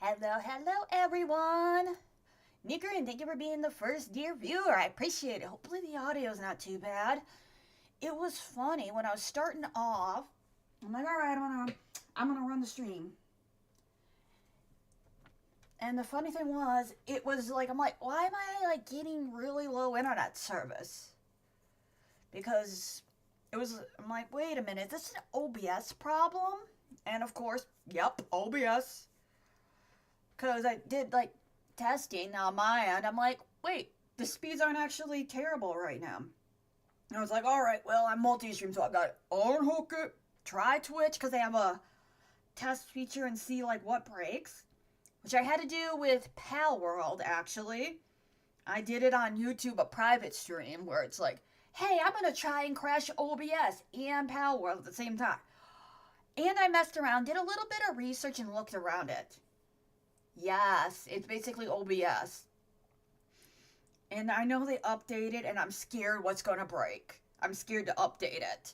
Hello everyone! Nicker, and thank you for being the first dear viewer. I appreciate it. Hopefully the audio's not too bad. It was funny when I was starting off. I'm like, alright, I'm gonna run the stream. And the funny thing was, it was like, I'm like, why am I like getting really low internet service? Because I'm like, wait a minute, is this an OBS problem? And of course, yep, OBS. Because I did like testing on my end. I'm like, wait, the speeds aren't actually terrible right now. And I was like, alright, well, I'm multi-stream, so I got to unhook it, try Twitch, because they have a test feature and see like what breaks. Which I had to do with Palworld, actually. I did it on YouTube, a private stream, where it's like, hey, I'm going to try and crash OBS and Palworld at the same time. And I messed around, did a little bit of research, and looked around it. Yes, it's basically OBS. And I know they updated, and I'm scared what's going to break. I'm scared to update it.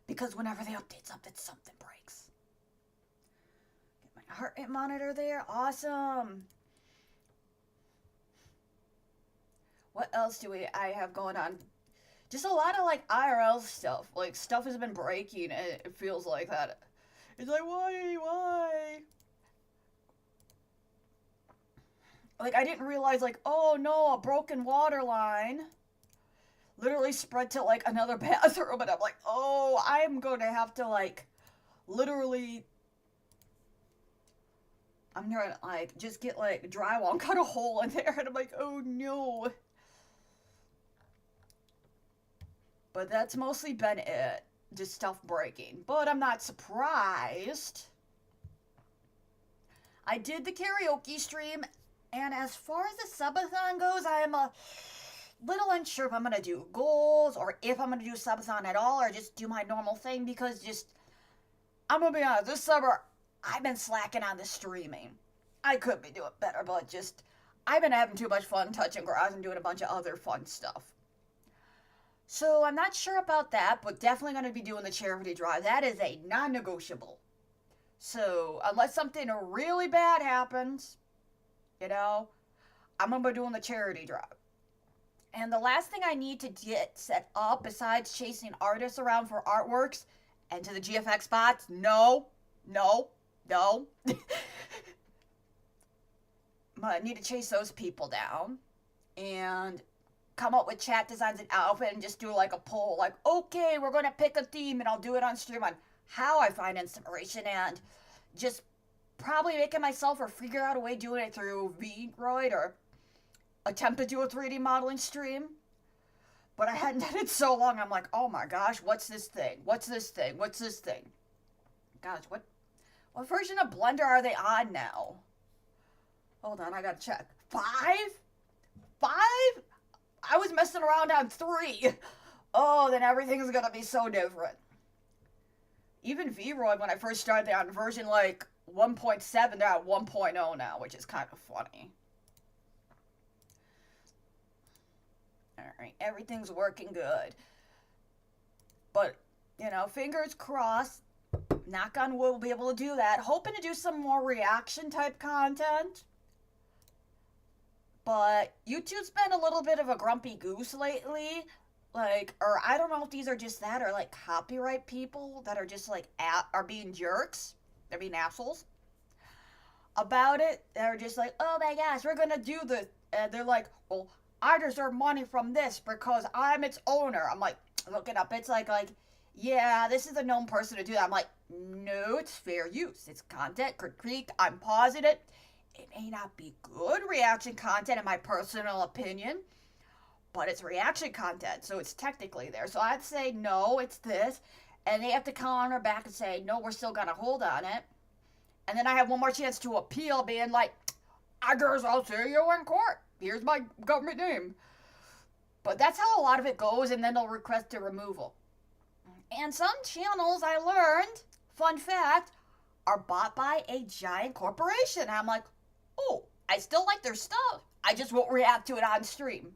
Because whenever they update something breaks. Get my heart rate monitor there. Awesome. What else do I have going on? Just a lot of, like, IRL stuff. Like, stuff has been breaking, and it feels like that. It's like, why? Like, I didn't realize, like, oh no, a broken water line literally spread to, like, another bathroom, and I'm like, oh, I'm going to have to, like, literally, I'm gonna, like, just get, like, drywall and cut a hole in there, and I'm like, oh no. But that's mostly been it. Just stuff breaking. But I'm not surprised. I did the karaoke stream, and as far as the subathon goes, I am a little unsure if I'm going to do goals or if I'm going to do subathon at all or just do my normal thing because I'm going to be honest, this summer, I've been slacking on the streaming. I could be doing better, but I've been having too much fun touching grass and doing a bunch of other fun stuff. So I'm not sure about that, but definitely going to be doing the charity drive. That is a non-negotiable. So unless something really bad happens, I'm going to be doing the charity drive. And the last thing I need to get set up besides chasing artists around for artworks and to the GFX spots, no. I need to chase those people down and come up with chat designs and outfit and just do like a poll, like, okay, we're going to pick a theme, and I'll do it on stream on how I find inspiration and just probably make it myself or figure out a way doing it through VTuber or attempt to do a 3D modeling stream. But I hadn't done it so long, I'm like, oh my gosh, what's this thing? Gosh, what version of Blender are they on now? Hold on, I gotta check. 5? I was messing around on 3. Oh, then everything is gonna be so different. Even VRoid, when I first started, they're on version like 1.7, they're at 1.0 now, which is kind of funny. Alright, everything's working good. But, fingers crossed, knock on wood, we'll be able to do that. Hoping to do some more reaction type content. But YouTube's been a little bit of a grumpy goose lately. Like, or I don't know if these are just that or like copyright people that are just like are being jerks. They're being assholes about it. They're just like, oh my gosh, we're gonna do this. And they're like, well, I deserve money from this because I'm its owner. I'm like, look it up. It's like, yeah, this is a known person to do that. I'm like, no, it's fair use. It's content critique. I'm positive. It may not be good reaction content in my personal opinion, but it's reaction content, so it's technically there. So I'd say, no, it's this. And they have to counter back and say, no, we're still going to hold on it. And then I have one more chance to appeal, being like, I guess I'll see you in court. Here's my government name. But that's how a lot of it goes, and then they'll request a removal. And some channels, I learned, fun fact, are bought by a giant corporation. And I'm like, oh, I still like their stuff. I just won't react to it on stream.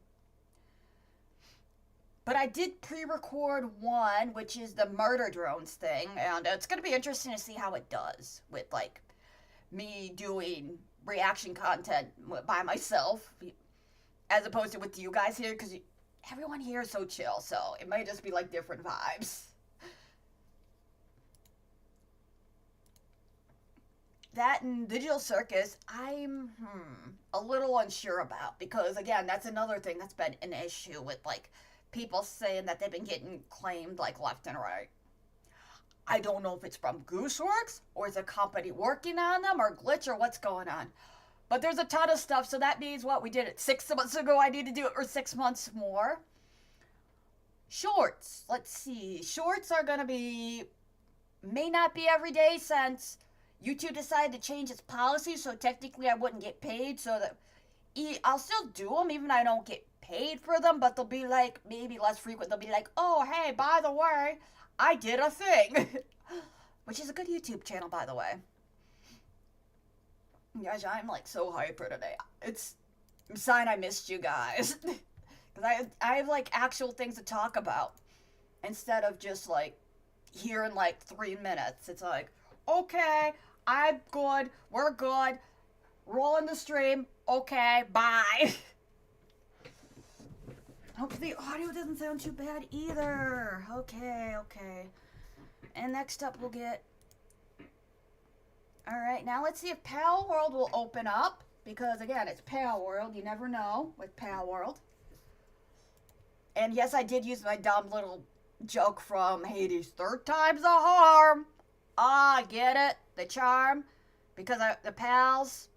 But I did pre-record one, which is the murder drones thing, and it's going to be interesting to see how it does with, like, me doing reaction content by myself, as opposed to with you guys here, because everyone here is so chill, so it might just be like different vibes. That and Digital Circus, I'm a little unsure about, because again, that's another thing that's been an issue with like people saying that they've been getting claimed like left and right. I don't know if it's from Gooseworks or is a company working on them or glitch or what's going on. But there's a ton of stuff, so that means what? We did it 6 months ago, I need to do it for 6 months more. Shorts. Let's see. Shorts are going to be, may not be every day since YouTube decided to change its policy, so technically I wouldn't get paid, so that I'll still do them even if I don't get paid for them, but they'll be like, maybe less frequent. They'll be like, oh, hey, by the way, I did a thing. Which is a good YouTube channel, by the way. Guys, I'm like so hyper today. It's a sign I missed you guys. Because I have like actual things to talk about. Instead of just like here in like 3 minutes. It's like, okay, I'm good, we're good, rolling the stream, okay, bye. Hopefully the audio doesn't sound too bad either. Okay. And next up we'll get... Alright, now let's see if Palworld will open up. Because again, it's Palworld, you never know with Palworld. And yes, I did use my dumb little joke from Hades. 3rd time's a harm. Ah, get it? The charm. Because the pals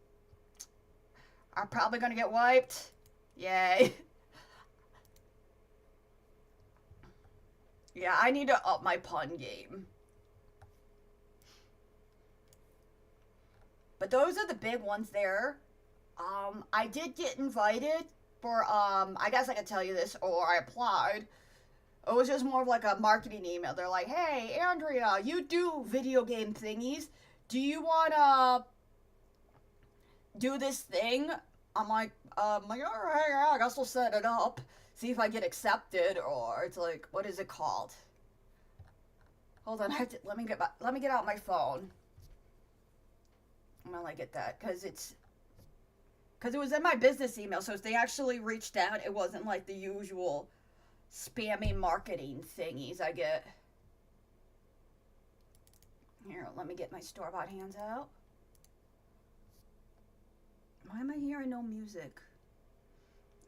are probably going to get wiped. Yay. Yeah, I need to up my pun game. But those are the big ones there. I did get invited for, I guess I could tell you this, or I applied. It was just more of like a marketing email. They're like, hey, Andrea, you do video game thingies. Do you want to do this thing? I'm like, all right, yeah, I guess we'll set it up. See if I get accepted, or it's like, what is it called? Hold on, let me get out my phone. I'm gonna get that, because it was in my business email, so if they actually reached out, it wasn't like the usual spammy marketing thingies I get. Here, let me get my store-bought hands out. Why am I hearing no music?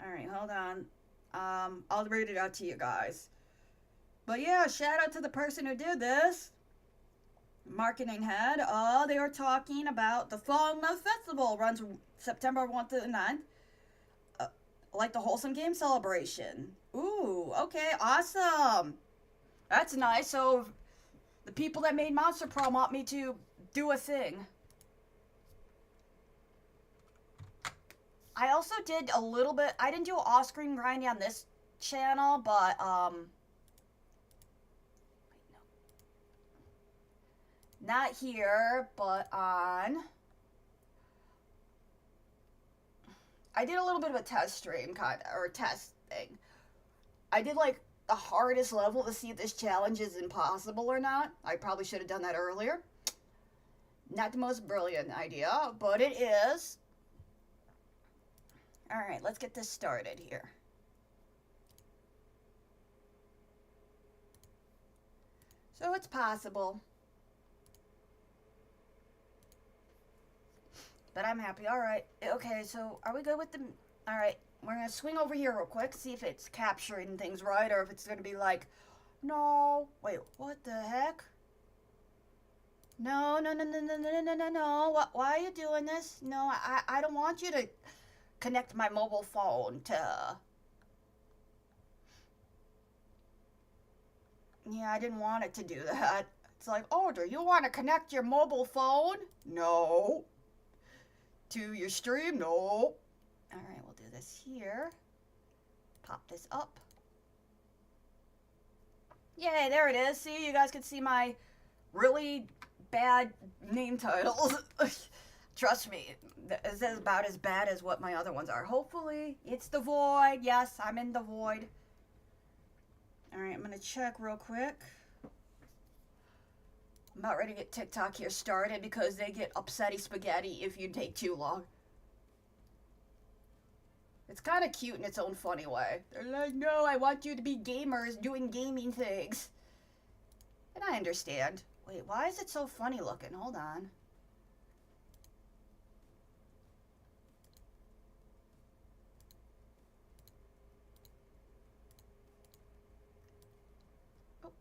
Alright, hold on. I'll read it out to you guys. But yeah, shout out to the person who did this. Marketing head. They were talking about the Fall Month Festival. Runs September 1 to the 9th. Like the Wholesome Game Celebration. Ooh, okay, awesome. That's nice. So the people that made Monster Pro want me to do a thing. I also did a little bit, I didn't do off-screen grinding on this channel, but, not here, but on, I did a little bit of a test stream, or test thing. I did, like, the hardest level to see if this challenge is impossible or not. I probably should have done that earlier. Not the most brilliant idea, but it is. Alright, let's get this started here. So it's possible. But I'm happy. Alright. Okay, so are we good with the... Alright, we're going to swing over here real quick, see if it's capturing things right, or if it's going to be like, no. Wait, what the heck? No. Why are you doing this? No, I don't want you to connect my mobile phone to... Yeah, I didn't want it to do that. It's like, oh, do you want to connect your mobile phone? No. To your stream? No. Alright, we'll do this here. Pop this up. Yay, there it is. See, you guys can see my really bad name titles. Trust me, this is about as bad as what my other ones are. Hopefully, it's the void. Yes, I'm in the void. Alright, I'm going to check real quick. I'm not ready to get TikTok here started because they get upsetty spaghetti if you take too long. It's kind of cute in its own funny way. They're like, no, I want you to be gamers doing gaming things. And I understand. Wait, why is it so funny looking? Hold on. Oh.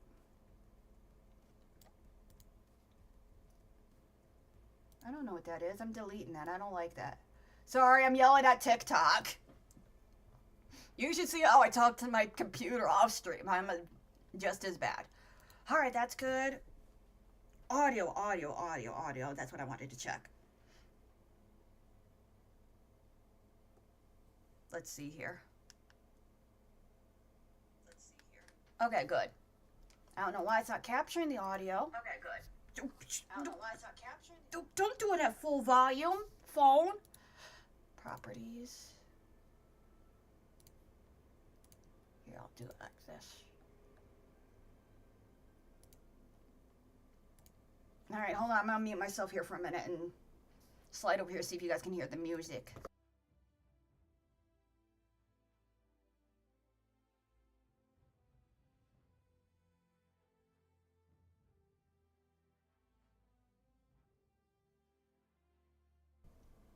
I don't know what that is. I'm deleting that. I don't like that. Sorry, I'm yelling at TikTok. You should see how I talk to my computer off stream. I'm just as bad. Alright, that's good. Audio. That's what I wanted to check. Let's see here. Okay, good. I don't know why it's not capturing the audio. Okay, good. I don't know why it's not capturing. Don't do it at full volume. Phone. Properties. Here, I'll do it like this. Alright, hold on. I'm gonna mute myself here for a minute and slide over here, see if you guys can hear the music.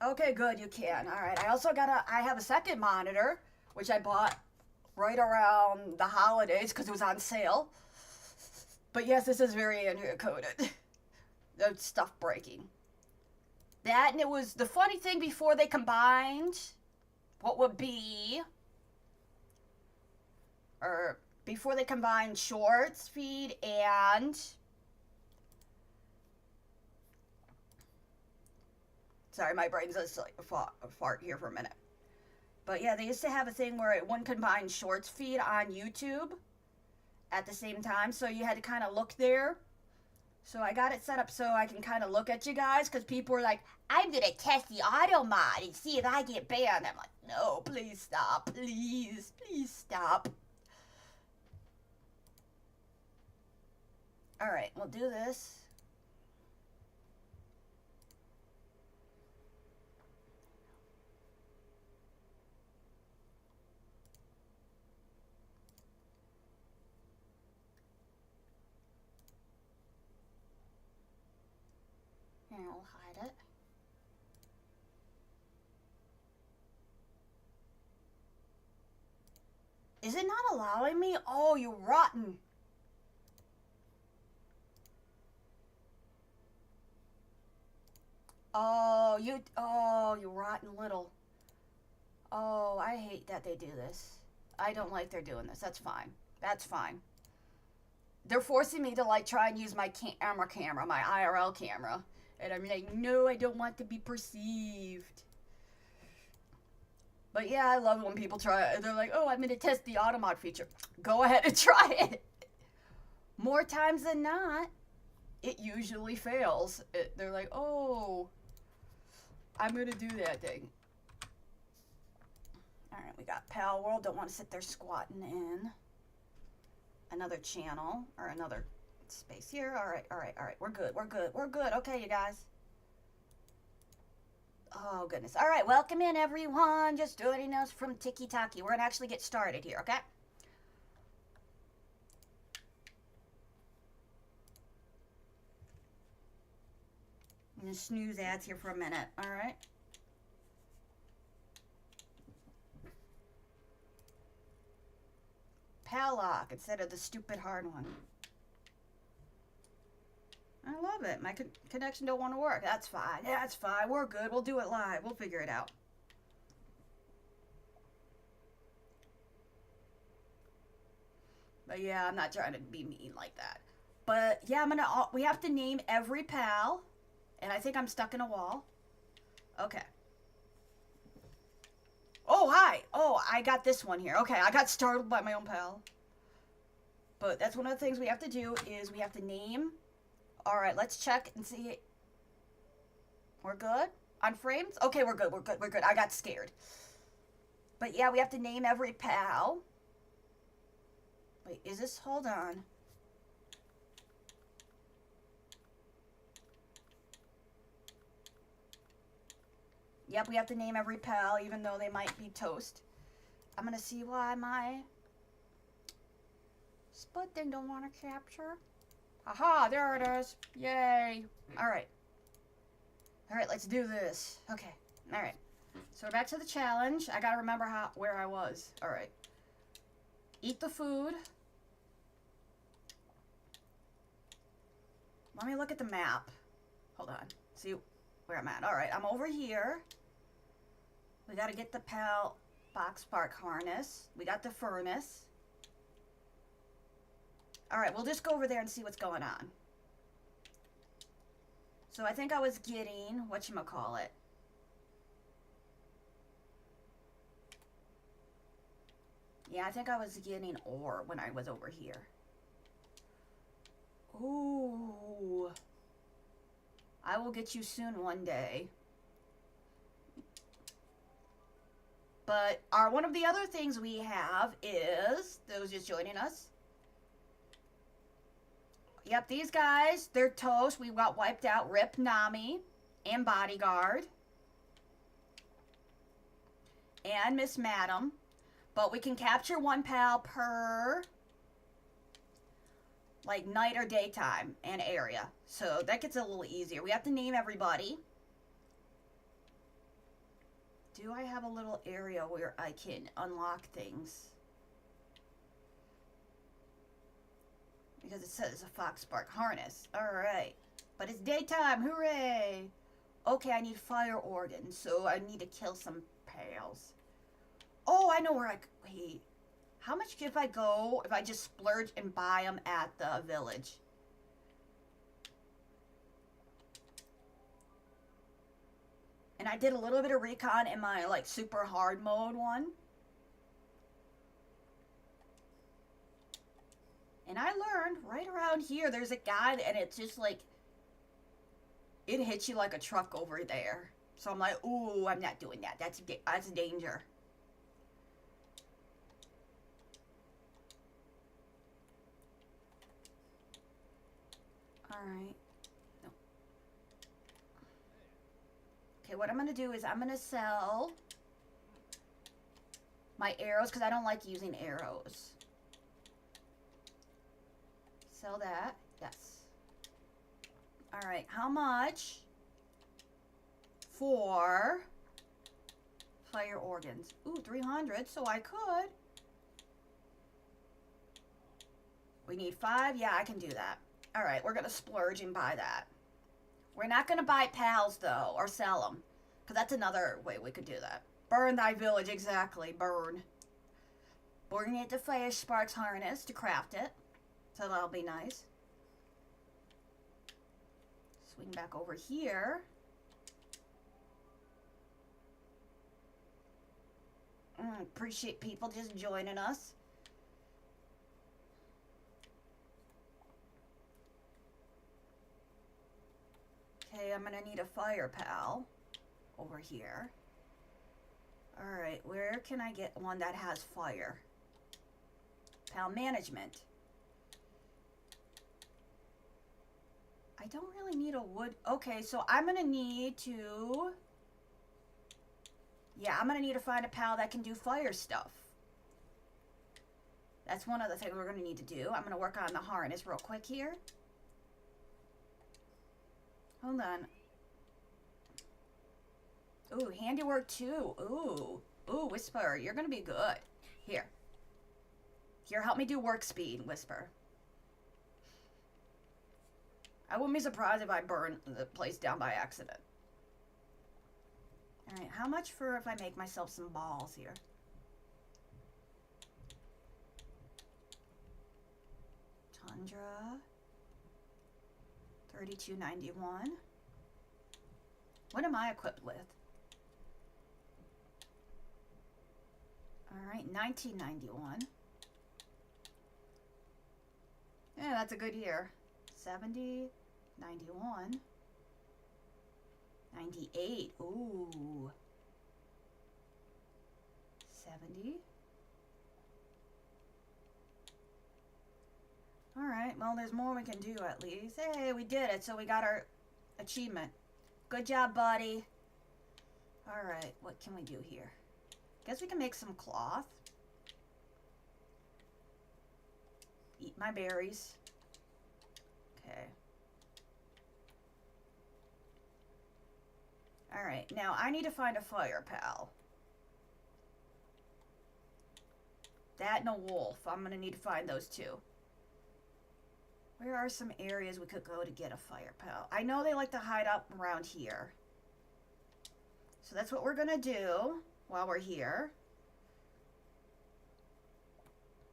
Okay, good, you can. Alright, I have a second monitor, which I bought right around the holidays because it was on sale. But yes, this is very Android-coded. The stuff breaking. That, and it was the funny thing before they combined what would be, or before they combined Shorts feed and, sorry, my brain's just like a fart here for a minute. But yeah, they used to have a thing where it wouldn't combine Shorts feed on YouTube at the same time, so you had to kind of look there. So I got it set up so I can kind of look at you guys, because people were like, I'm going to test the auto mod and see if I get banned. I'm like, no, please stop. Please stop. Alright, we'll do this. Here, I'll hide it. Is it not allowing me? Oh, you rotten. Oh, you rotten little. Oh, I hate that they do this. I don't like they're doing this. That's fine. That's fine. They're forcing me to like try and use my camera, my IRL camera. And I'm like, no, I don't want to be perceived. But yeah, I love it when people try it. They're like, oh, I'm going to test the auto mod feature. Go ahead and try it. More times than not, it usually fails. They're like, oh, I'm going to do that thing. Alright, we got Palworld. Don't want to sit there squatting in another channel or another space here. Alright. We're good. Okay, you guys. Oh, goodness. Alright, welcome in, everyone. Just joining us from Tiki-Taki. We're going to actually get started here, okay? I'm going to snooze ads here for a minute, alright? PaLocke instead of the stupid hard one. I love it. My connection don't want to work. That's fine. Yeah, it's fine. We're good. We'll do it live. We'll figure it out. But yeah, I'm not trying to be mean like that. But yeah, we have to name every pal. And I think I'm stuck in a wall. Okay. Oh, hi. Oh, I got this one here. Okay, I got startled by my own pal. But that's one of the things we have to do is we have to name. Alright, let's check and see. We're good? On frames? Okay, we're good. I got scared. But yeah, we have to name every pal. Wait, is this? Hold on. Yep, we have to name every pal, even though they might be toast. I'm gonna see why my split thing don't want to capture. Aha, there it is. Yay. Alright. Alright, let's do this. Okay. Alright. So we're back to the challenge. I gotta remember where I was. Alright. Eat the food. Let me look at the map. Hold on. See where I'm at. Alright, I'm over here. We gotta get the PalPagos spark harness. We got the furnace. Alright, we'll just go over there and see what's going on. So I think I was getting, whatchamacallit. Yeah, I think I was getting ore when I was over here. Ooh. I will get you soon one day. But one of the other things we have is, those just joining us. Yep, these guys, they're toast. We got wiped out. Rip Nami and Bodyguard. And Miss Madam. But we can capture one pal per, like, night or daytime and area. So that gets a little easier. We have to name everybody. Do I have a little area where I can unlock things? Because it says a fox spark harness. Alright. But it's daytime. Hooray! Okay, I need fire organs. So I need to kill some pals. Oh, I know where I... Wait. How much if I just splurge and buy them at the village? And I did a little bit of recon in my, like, super hard mode one. And I learned right around here, there's a guy, and it's just like, it hits you like a truck over there. So I'm like, ooh, I'm not doing that. That's danger. Alright. No. Okay, what I'm going to do is I'm going to sell my arrows, because I don't like using arrows. Sell that. Yes. Alright, how much for fire organs? Ooh, 300, so I could. We need 5. Yeah, I can do that. Alright, we're going to splurge and buy that. We're not going to buy pals, though, or sell them. Because that's another way we could do that. Burn thy village, exactly. Burn. We're going to need the fire sparks harness to craft it. So that'll be nice. Swing back over here. Appreciate people just joining us. Okay, I'm gonna need a fire pal over here. Alright, where can I get one that has fire? Pal management. I don't really need a wood. Okay, so I'm going to need to... Yeah, I'm going to need to find a pal that can do fire stuff. That's one of the things we're going to need to do. I'm going to work on the harness real quick here. Hold on. Ooh, handiwork 2. Ooh. Ooh, Whisper, you're going to be good. Here. Here, help me do work speed, Whisper. I wouldn't be surprised if I burn the place down by accident. Alright, how much for if I make myself some balls here? Tundra. 32.91. What am I equipped with? Alright, 1991. Yeah, that's a good year. 70, 91, 98. Ooh. 70. Alright, well, there's more we can do at least. Hey, we did it, so we got our achievement. Good job, buddy. Alright, what can we do here? Guess we can make some cloth. Eat my berries. Okay. Alright, now I need to find a fire pal. That and a wolf. I'm gonna need to find those two. Where are some areas we could go to get a fire pal? I know they like to hide up around here. So that's what we're gonna do while we're here.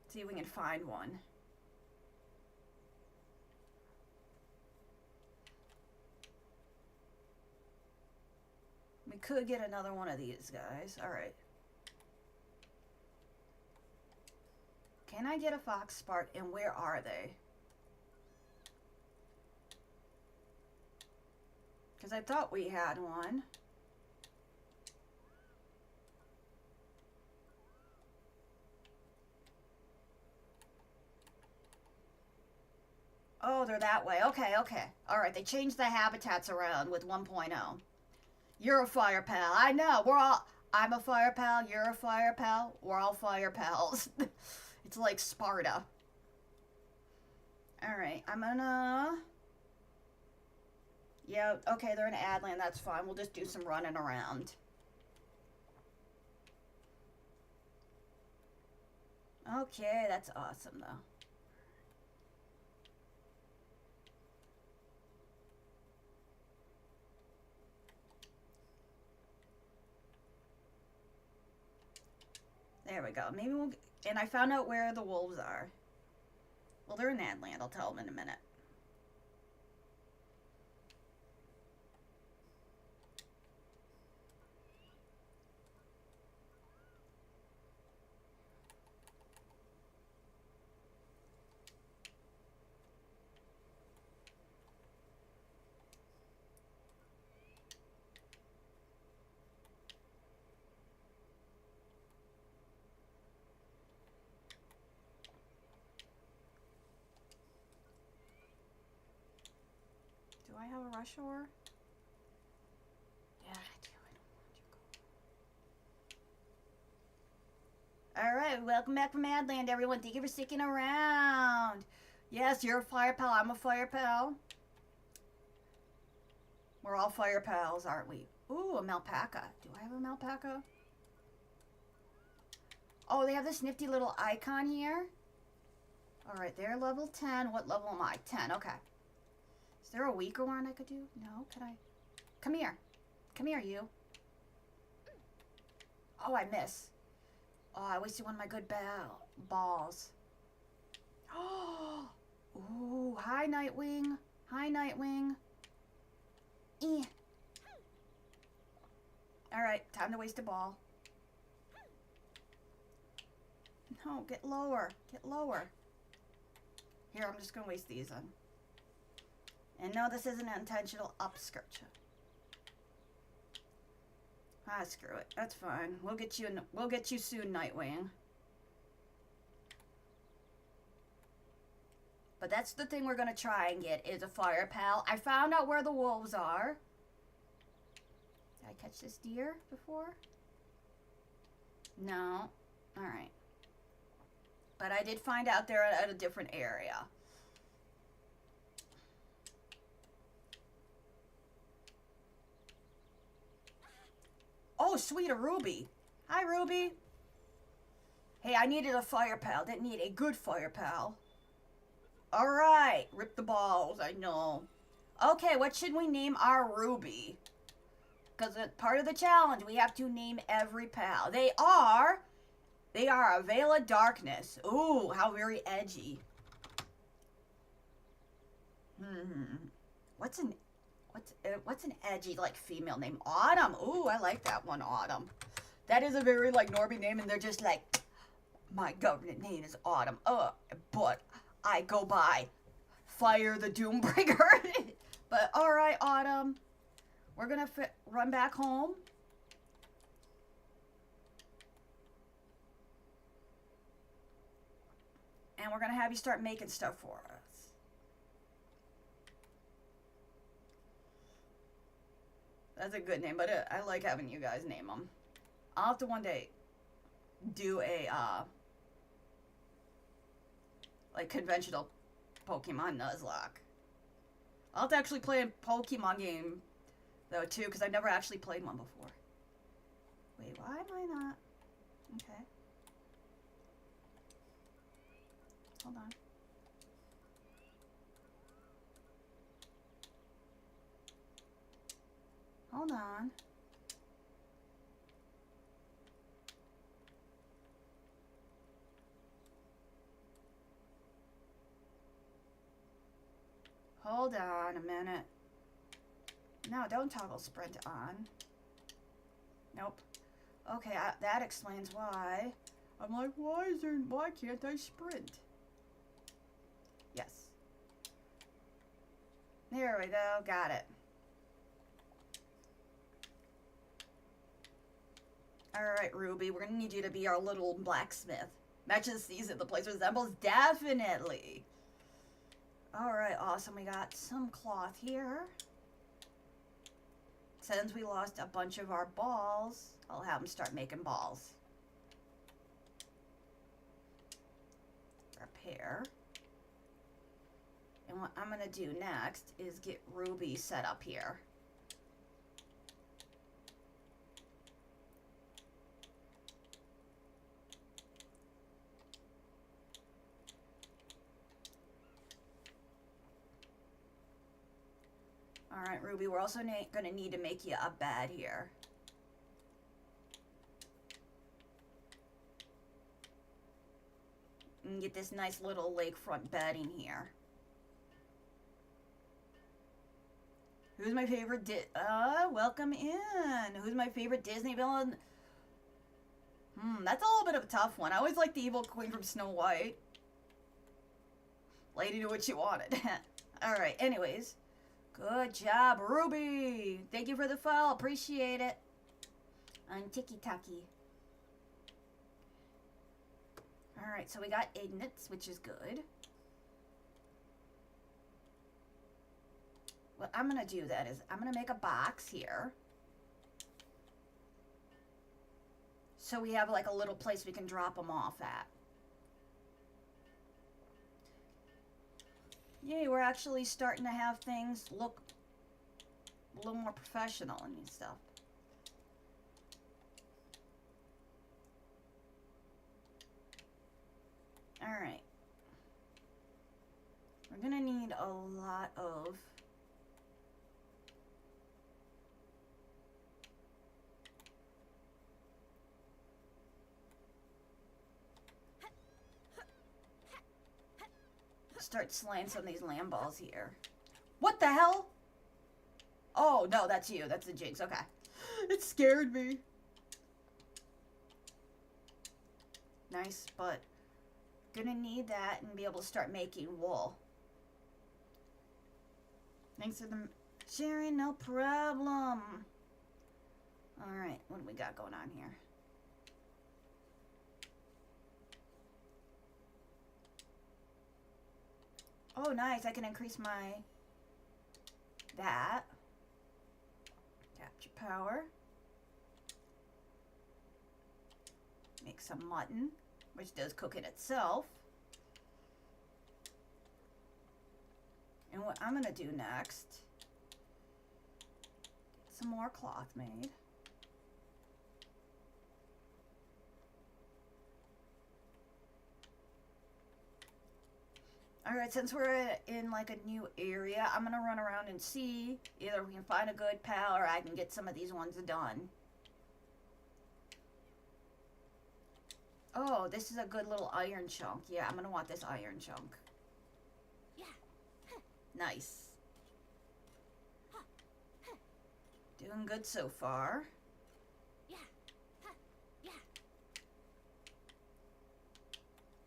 See if we can find one. We could get another one of these guys. Alright. Can I get a fox spark, and where are they? Because I thought we had one. Oh, they're that way. Okay, okay. Alright, they changed the habitats around with 1.0. You're a fire pal. I know. I'm a fire pal. You're a fire pal. We're all fire pals. It's like Sparta. Alright, I'm gonna... Yeah, okay, they're in Adland. That's fine. We'll just do some running around. Okay, that's awesome, though. There we go. Maybe we'll... And I found out where the wolves are. Well, they're in Adland. I'll tell them in a minute. Do I have a rush hour? Yeah, I do. I don't want you to go. Alright, welcome back from Adland, everyone. Thank you for sticking around. Yes, you're a fire pal. I'm a fire pal. We're all fire pals, aren't we? Ooh, a alpaca. Do I have an alpaca? Oh, they have this nifty little icon here. Alright, they're level 10. What level am I? 10, okay. Is there a weaker one I could do? No, can I? Come here. Come here, you. Oh, I miss. Oh, I wasted one of my good balls. Oh, ooh, hi, Nightwing. Hi, Nightwing. Eh. Alright, time to waste a ball. No, get lower. Get lower. Here, I'm just going to waste these on. And no, this isn't an intentional upskirt. Ah, screw it. That's fine. We'll get you soon, Nightwing. But that's the thing we're gonna try and get is a fire pal. I found out where the wolves are. Did I catch this deer before? No. Alright. But I did find out they're at a different area. Oh, sweet, a Ruby. Hi, Ruby. Hey, I needed a fire pal. Didn't need a good fire pal. Alright, rip the balls, I know. Okay, what should we name our Ruby? Because part of the challenge, we have to name every pal. They are a Veil of Darkness. Ooh, how very edgy. What's an edgy, like, female name? Autumn. Ooh, I like that one, Autumn. That is a very, like, Norby name, and they're just like, my government name is Autumn. But I go by Fire the Doombringer. But, alright, Autumn. We're gonna run back home. And we're gonna have you start making stuff for us. That's a good name, but I like having you guys name them. I'll have to one day do a, like, conventional Pokemon Nuzlocke. I'll have to actually play a Pokemon game, though, too, because I've never actually played one before. Wait, why am I not? Okay. Hold on. Hold on. Hold on a minute. No, don't toggle sprint on. Nope. Okay, that explains why. I'm like, why can't I sprint? Yes. There we go, got it. Alright, Ruby, we're gonna need you to be our little blacksmith. Matches the season, the place resembles, definitely. Alright, awesome, we got some cloth here. Since we lost a bunch of our balls, I'll have them start making balls. Repair. And what I'm going to do next is get Ruby set up here. Alright, Ruby, we're also going to need to make you a bed here. And get this nice little lakefront bed in here. Who's my favorite welcome in. Who's my favorite Disney villain? That's a little bit of a tough one. I always liked the evil queen from Snow White. Lady knew what she wanted. Alright, anyways. Good job, Ruby. Thank you for the follow. Appreciate it. On Tiki-Taki. Alright, so we got Ignitz, which is good. What I'm going to do then is I'm going to make a box here. So we have like a little place we can drop them off at. Yay, we're actually starting to have things look a little more professional and stuff. Alright. We're gonna need a lot of start slaying some of these lamb balls here. What the hell? Oh, no, that's you. That's the Jinx. Okay. It scared me. Nice, but gonna need that and be able to start making wool. Thanks for the sharing. No problem. Alright, what do we got going on here? Oh, nice. I can increase my... that. Capture power. Make some mutton, which does cook it itself. And what I'm going to do next... get some more cloth made. Alright, since we're in like a new area, I'm going to run around and see either we can find a good pal or I can get some of these ones done. Oh, this is a good little iron chunk. Yeah, I'm going to want this iron chunk. Yeah. Nice. Doing good so far. Yeah. Yeah.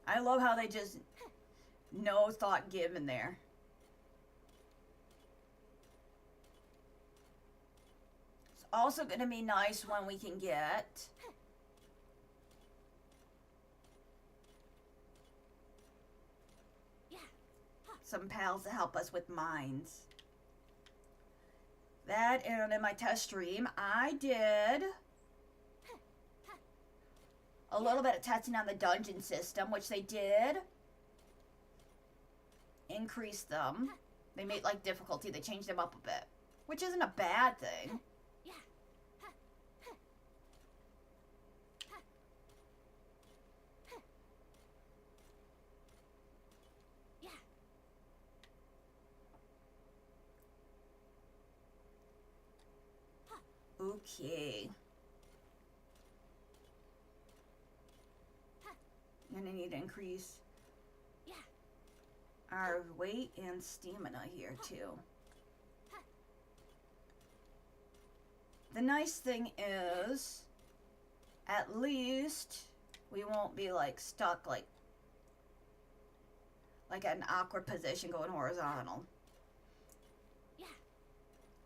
I love how they just... no thought given there. It's also going to be nice when we can get some pals to help us with mines. That, and in my test stream, I did a little bit of testing on the dungeon system, which they did increase them. They made, like, difficulty. They changed them up a bit, which isn't a bad thing. Okay. And I need to increase our weight and stamina here too. The nice thing is, at least we won't be like stuck like at an awkward position going horizontal.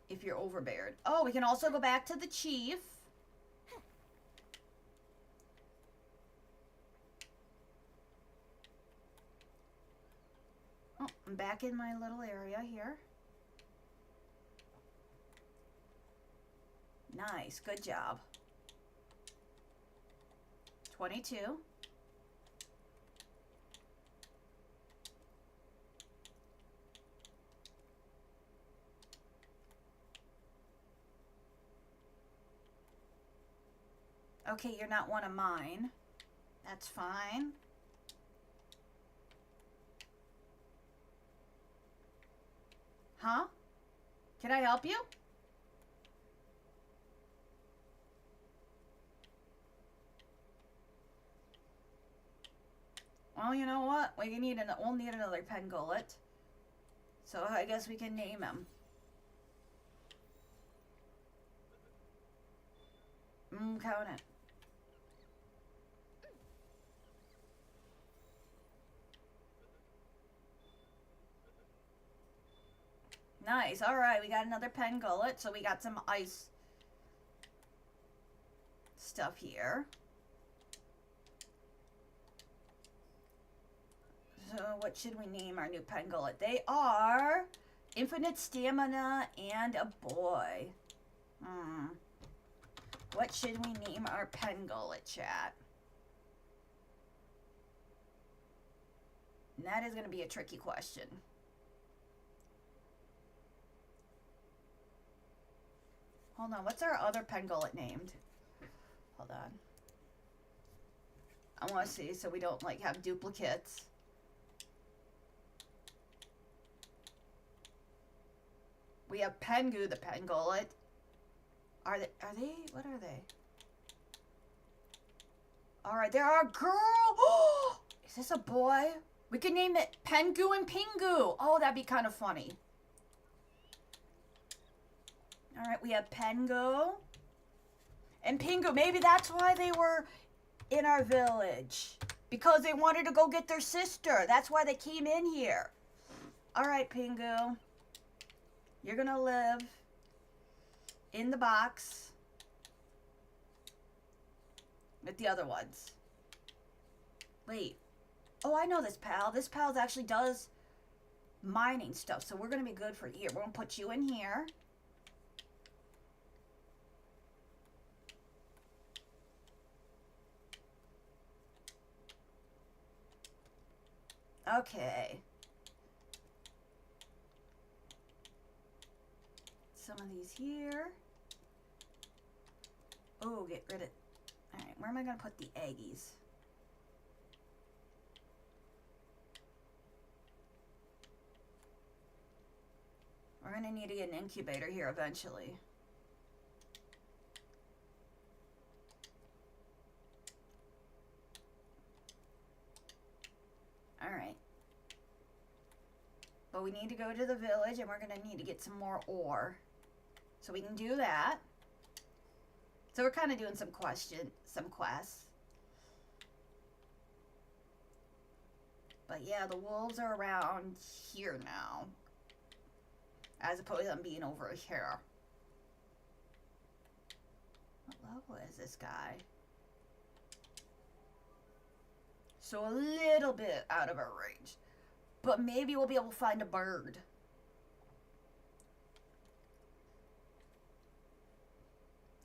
If you're overbeared. Oh, we can also go back to the chief. Oh, I'm back in my little area here. Nice, good job. 22. Okay, you're not one of mine. That's fine. Huh? Can I help you? Well, you know what? We'll need another Pangolin. So I guess we can name him. Count it. Nice. All right, we got another Pangolin. So we got some ice stuff here. So what should we name our new Pangolin? They are infinite stamina and a boy. What should we name our Pangolin, chat? And that is going to be a tricky question. Hold on, what's our other Pangolin named? Hold on. I want to see so we don't like have duplicates. We have Pengu the Pangolin. Are they, what are they? Alright, there are girl. Is this a boy? We could name it Pengu and Pingu. Oh, that'd be kind of funny. Alright, we have Pengu and Pingu. Maybe that's why they were in our village. Because they wanted to go get their sister. That's why they came in here. Alright, Pingu. You're gonna live in the box with the other ones. Wait. Oh, I know this pal. This pal actually does mining stuff, so we're gonna be good for here. We're gonna put you in here. Okay. Some of these here. Oh, get rid of... Alright, where am I going to put the eggies? We're going to need to get an incubator here eventually. Alright. But we need to go to the village and we're going to need to get some more ore. So we can do that. So we're kind of doing some quests. But yeah, the wolves are around here now. As opposed to them being over here. What level is this guy? So a little bit out of our range. But maybe we'll be able to find a bird.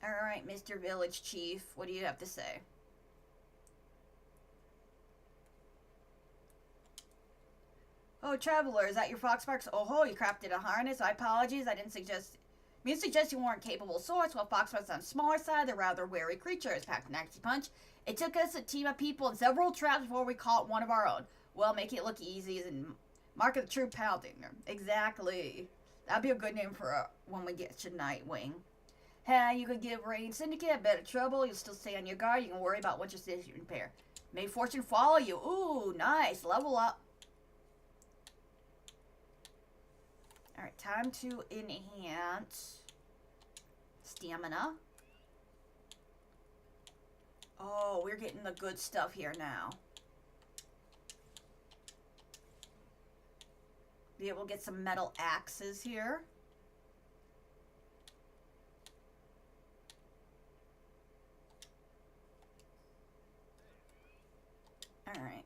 Alright, Mr. Village Chief, what do you have to say? Oh, traveler, is that your Foxparks? Oh ho, you crafted a harness. I apologize, I didn't suggest... You suggest you weren't capable swords. While Foxparks on the smaller side, they're rather wary creatures. Packed an axe punch. It took us a team of people and several traps before we caught one of our own. Well, make it look easy and mark of the true paladin. Exactly. That'd be a good name for when we get to Nightwing. Hey, you could give Rain Syndicate a bit of trouble. You'll still stay on your guard. You can worry about what your station repair. May fortune follow you. Ooh, nice. Level up. Alright, time to enhance stamina. Oh, we're getting the good stuff here now. Be able to get some metal axes here. Alright.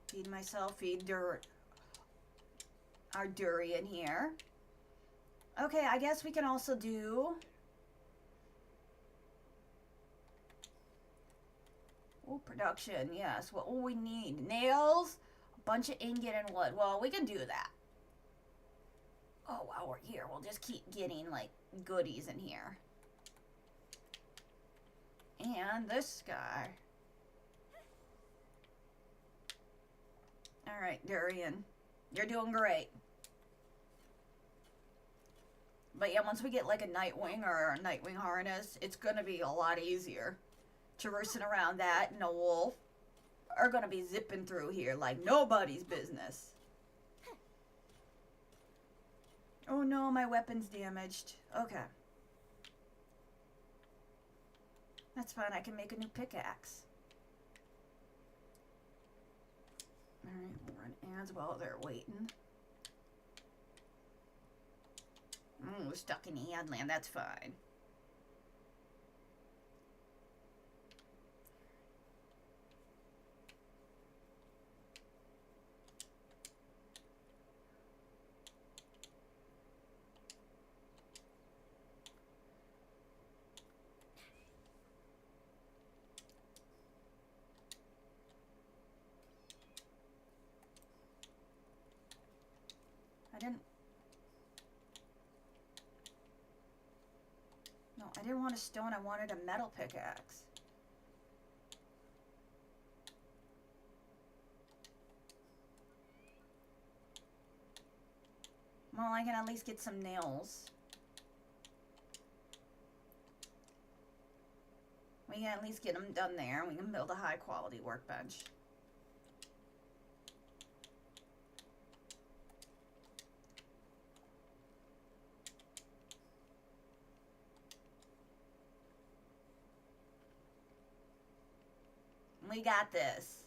Feed myself, feed our durian here. Okay, I guess we can also do... Oh, production, yes. What will we need? Nails, a bunch of ingot and wood. Well, we can do that. Oh, while we're here, we'll just keep getting, like, goodies in here. And this guy. Alright, Durian. You're doing great. But yeah, once we get like a Nightwing or a Nightwing harness, it's gonna be a lot easier. Traversing around that and a wolf are gonna be zipping through here like nobody's business. Oh no, my weapon's damaged. Okay. That's fine, I can make a new pickaxe. Alright, we'll run ads while they're waiting. We're stuck in ad land, that's fine. I didn't want a stone, I wanted a metal pickaxe. Well, I can at least get some nails. We can at least get them done there. We can build a high quality workbench. We got this.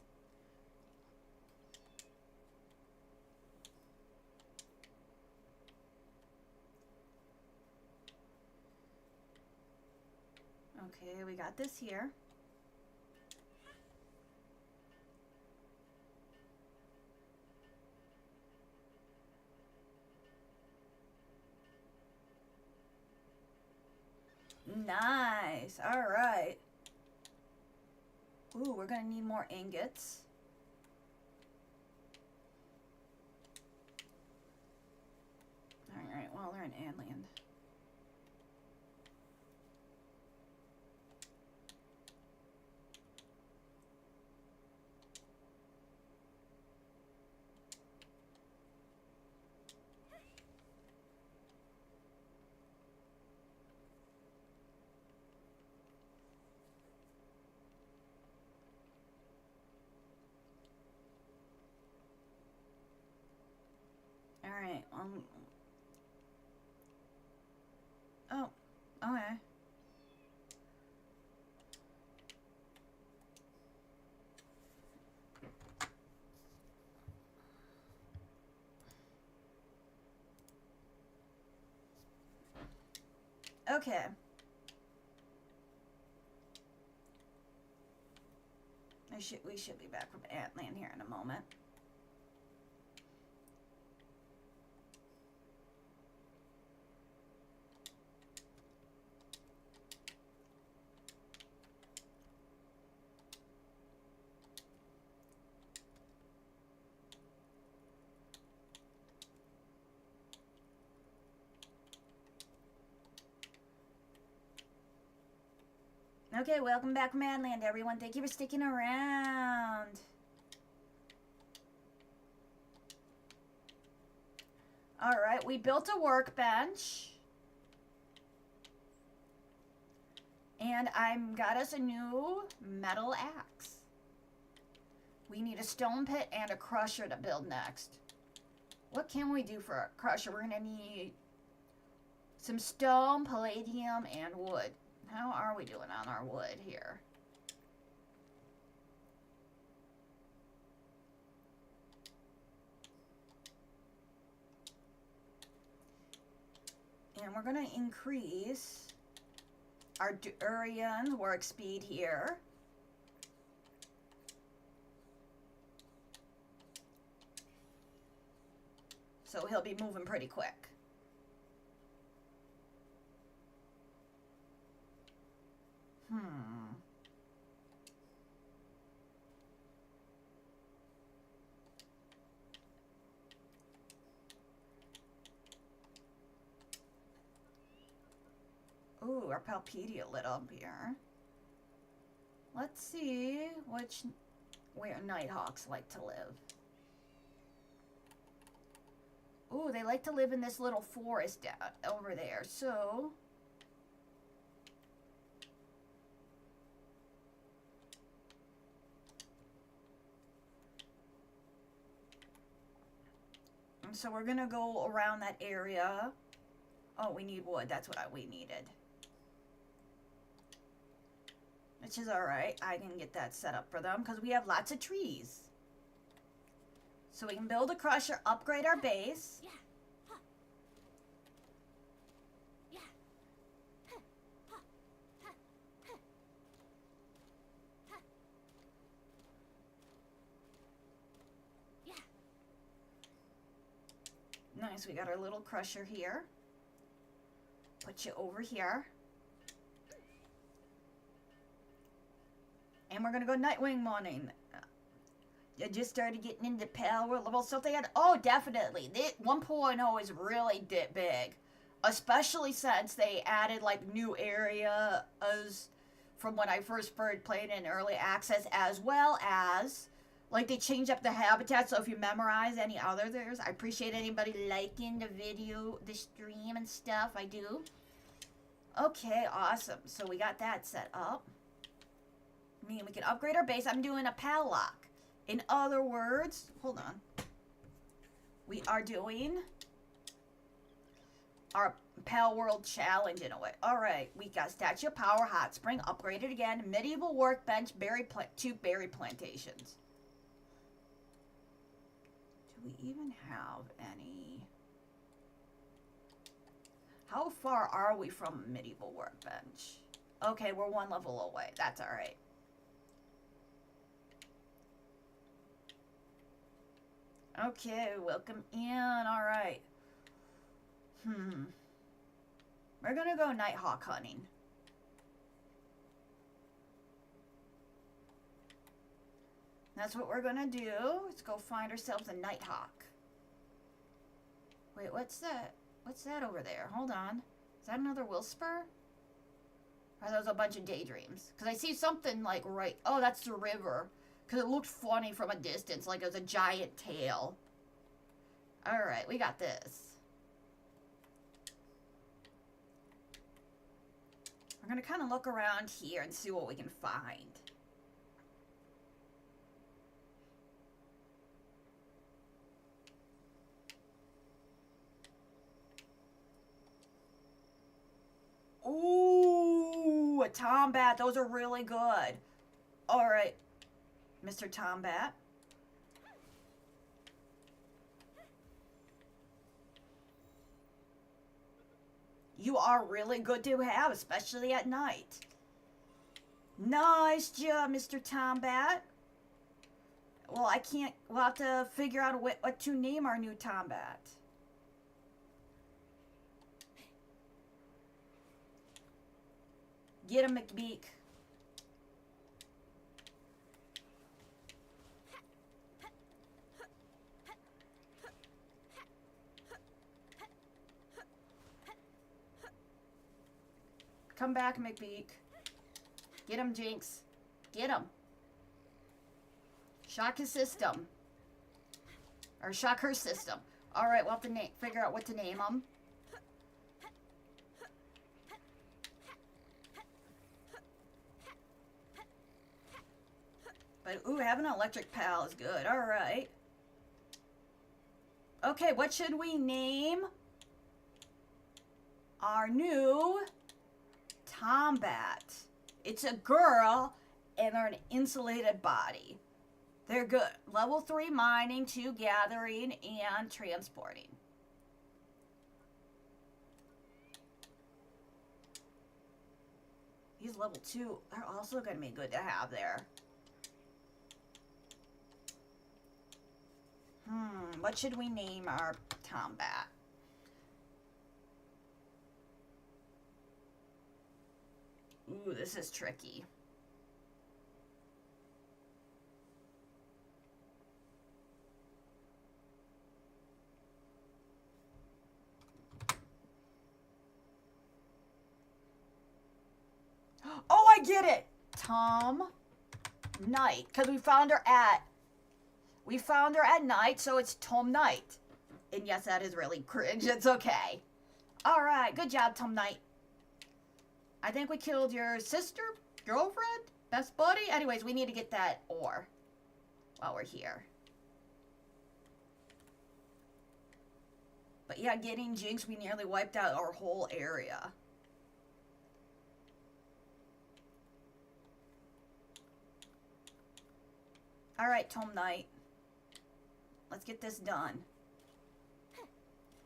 Okay, we got this here. Nice. All right. Ooh, we're gonna need more ingots. Alright, well, they're in Adland. Alright, oh, okay. Okay. We should be back from Antland here in a moment. Okay, welcome back from Antland, everyone. Thank you for sticking around. Alright, we built a workbench. And I've got us a new metal axe. We need a stone pit and a crusher to build next. What can we do for a crusher? We're going to need some stone, palladium, and wood. How are we doing on our wood here? And we're going to increase our Durian's work speed here. So he'll be moving pretty quick. Ooh, our Palpedia lit up here. Let's see where Nighthawks like to live. Ooh, they like to live in this little forest down over there, so... So we're gonna go around that area. Oh, we need wood. That's what we needed. Which is alright. I can get that set up for them because we have lots of trees. So we can build a crusher, upgrade our base. Nice, we got our little crusher here. Put you over here. And we're gonna go Nightwing morning. I just started getting into Palworld level something. Oh, definitely. 1.0 is really big. Especially since they added like new areas from when I first started playing in early access, as well as like they change up the habitat. So if you memorize any others, I appreciate anybody liking the video, the stream and stuff. I do. Okay, awesome. So we got that set up. I mean, we can upgrade our base. I'm doing a PaLocke. In other words, hold on. We are doing our Palworld challenge in a way. Alright, we got Statue of Power, Hot Spring, upgraded again, Medieval Workbench, two berry plantations. Do we even have any? How far are we from Medieval Workbench? Okay, we're one level away. That's alright. Okay, welcome in. Alright. We're gonna go Nighthawk hunting. That's what we're gonna do. Let's go find ourselves a Nighthawk. Wait, what's that? What's that over there? Hold on. Is that another Wilspur? Or are those a bunch of daydreams? Because I see something like right... Oh, that's the river. Because it looked funny from a distance, like it was a giant tail. Alright, we got this. We're going to kind of look around here and see what we can find. Ooh, a Tombat. Those are really good. Alright, Mr. Tombat. You are really good to have, especially at night. Nice job, Mr. Tombat. Well, I can't. We'll have to figure out what to name our new Tombat. Get him, McBeak. Come back, McBeak. Get him, Jinx. Get him. Shock his system. Or shock her system. Alright, we'll have to figure out what to name him. But, ooh, having an electric pal is good. Alright. Okay, what should we name our new Tombat? It's a girl and they're an insulated body. They're good. Level 3 mining, 2 gathering, and transporting. He's level 2. They're also going to be good to have there. What should we name our Tombat? Ooh, this is tricky. Oh, I get it! Tom Knight. Because we found her at night, so it's Tom Knight. And yes, that is really cringe. It's okay. Alright, good job, Tom Knight. I think we killed your sister, girlfriend, best buddy. Anyways, we need to get that ore while we're here. But yeah, getting Jinx, we nearly wiped out our whole area. Alright, Tom Knight. Let's get this done.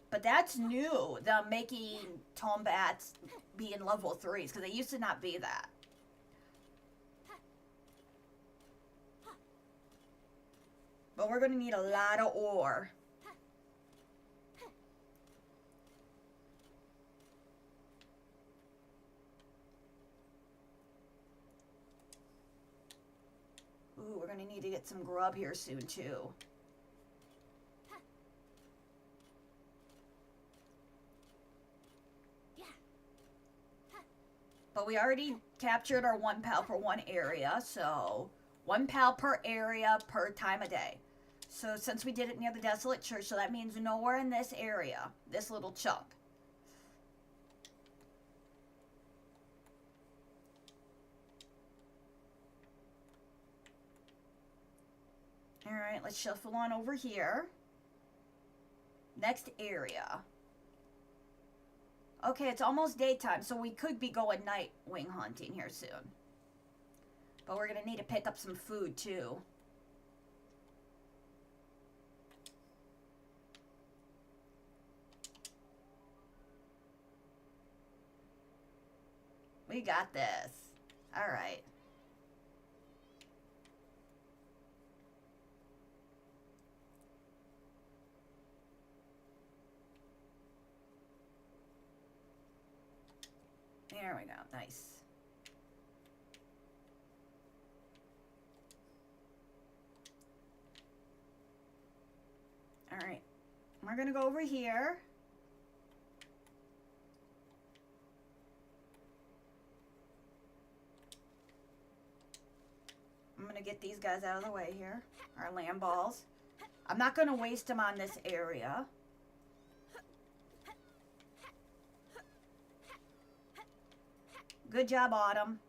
But that's new, the making Tombats being level 3s, because they used to not be that. But we're going to need a lot of ore. Ooh, we're going to need to get some grub here soon, too. But we already captured our 1 pal per 1 area, so 1 pal per area per time of day. So since we did it near the Desolate Church, so that means nowhere in this area, this little chunk. Alright, let's shuffle on over here. Next area. Okay, it's almost daytime, so we could be going night wing hunting here soon. But we're going to need to pick up some food, too. We got this. Alright. There we go. Nice. All right. We're going to go over here. I'm going to get these guys out of the way here. Our lamb balls. I'm not going to waste them on this area. Good job, Autumn.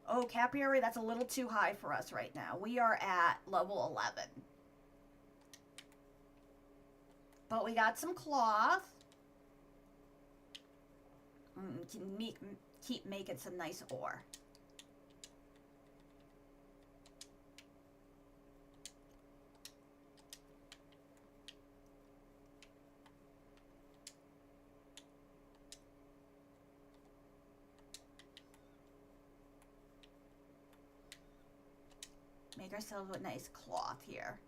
Oh, Capiary, that's a little too high for us right now. We are at level 11. But we got some cloth. Can keep making some nice ore. Make ourselves a nice cloth here.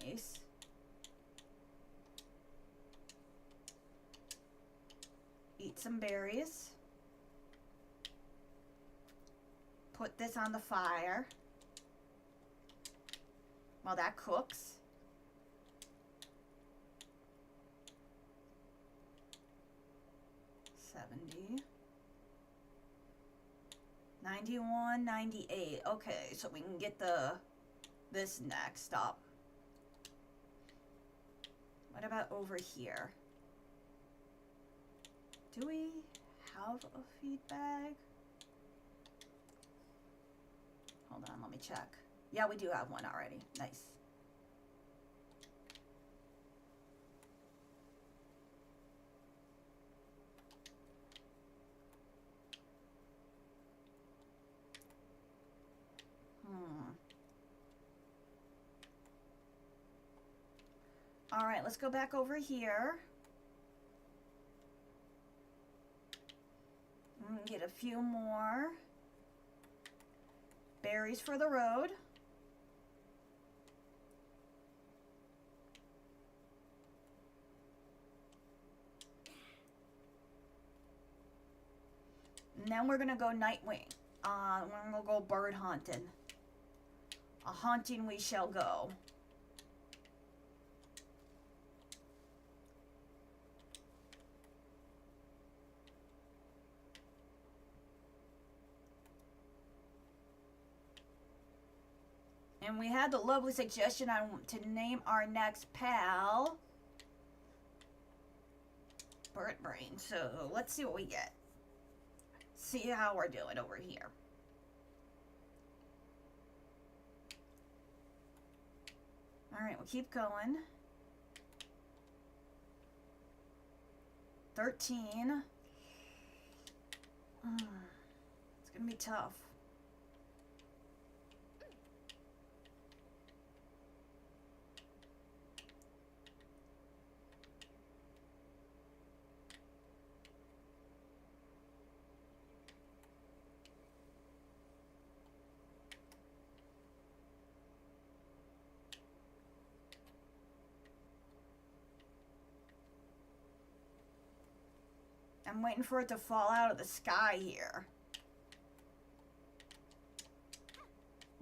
Nice. Eat some berries. Put this on the fire while that cooks. $70. 91, 98. Okay, so we can get this next up. What about over here? Do we have a feed bag? Hold on, let me check. Yeah, we do have one already. Nice. All right, let's go back over here. Get a few more berries for the road. And then we're gonna go Nightwing. We're gonna go bird hunting. A hunting we shall go. And we had the lovely suggestion to name our next pal Bird Brain. So let's see what we get. See how we're doing over here. All right, we'll keep going. 13. It's gonna be tough. I'm waiting for it to fall out of the sky here.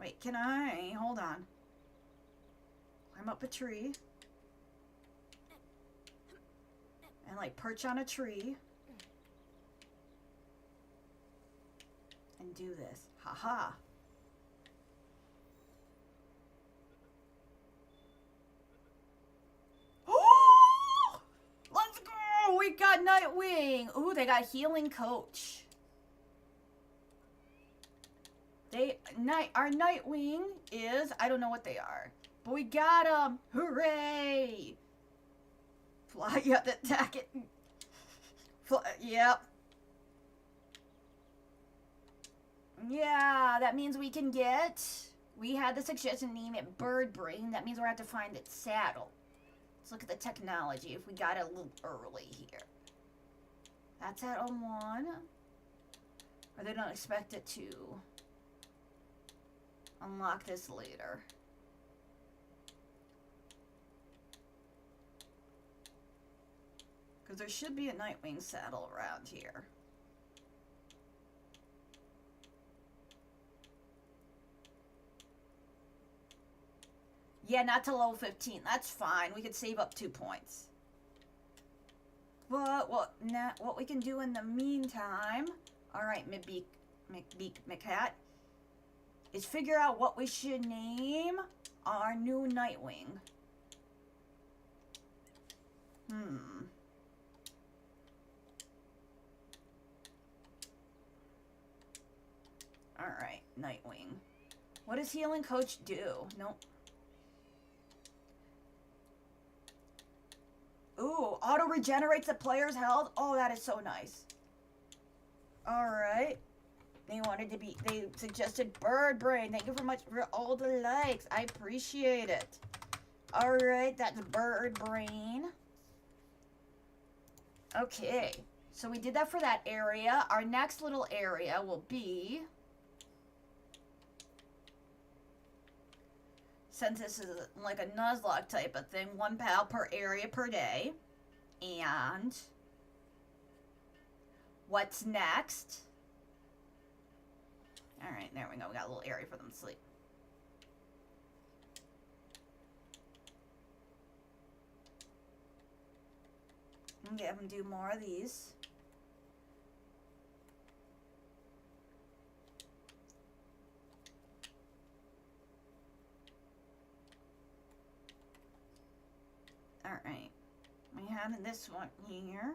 Wait, can I? Hold on. Climb up a tree. And like perch on a tree. And do this. Haha. We got Nightwing. Ooh, they got Healing Coach. Our Nightwing is, I don't know what they are, but we got them. Hooray! Fly, you have to attack it. Fly, yep. Yeah, that means we can get, we had the suggestion to name it Bird Brain. That means we're going to have to find its saddle. Let's look at the technology if we got it a little early here. That's at 1. Or they don't expect it to unlock this later. Because there should be a Nightwing saddle around here. Yeah, not to level 15. That's fine. We could save up 2 points. But what we can do in the meantime, all right, McCat, is figure out what we should name our new Nightwing. All right, Nightwing. What does Healing Coach do? Nope. Ooh, auto-regenerates the player's health. Oh, that is so nice. Alright. They suggested Bird Brain. Thank you very much for all the likes. I appreciate it. Alright, that's bird brain. Okay, so we did that for that area. Our next little area will be, since this is like a Nuzlocke type of thing, 1 pal per area per day. And what's next? Alright, there we go. We got a little area for them to sleep. And get them do more of these. Alright. We have this one here.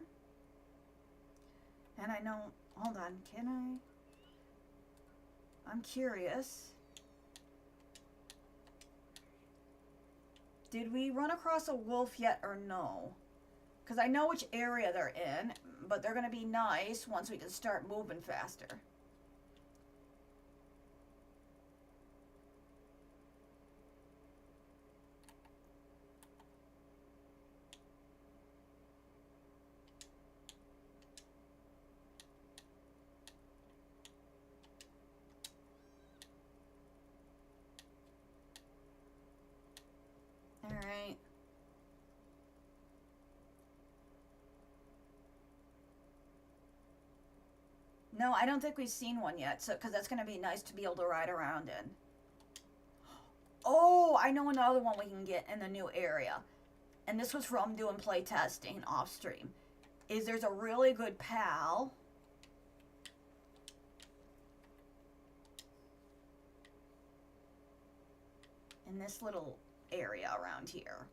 And I know, hold on, can I'm curious. Did we run across a wolf yet or no? Because I know which area they're in, but they're going to be nice once we can start moving faster. Alright. No, I don't think we've seen one yet, so because that's going to be nice to be able to ride around in. Oh, I know another one we can get in the new area. And this was from doing play testing off stream. Is there's a really good pal. In this little area around here.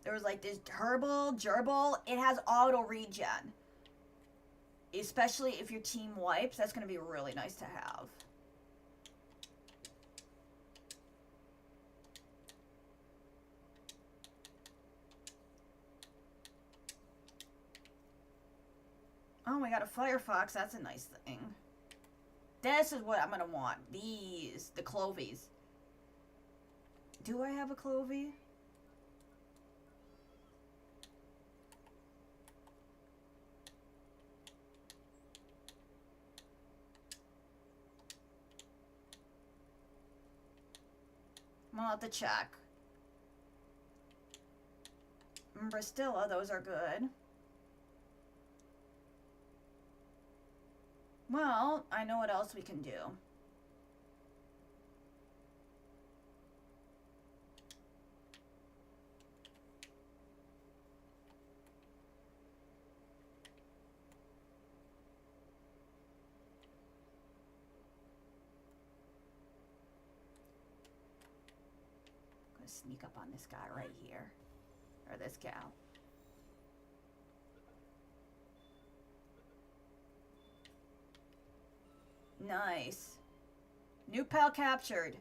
There was like this gerbil. It has auto regen. Especially if your team wipes, that's going to be really nice to have. Oh, we got a firefox. That's a nice thing. This is what I'm going to want. These. The clovies. Do I have a clovie? I'll have to check. Bristilla, those are good. Well, I know what else we can do. Sneak up on this guy right here. Or this gal. Nice. New pal captured.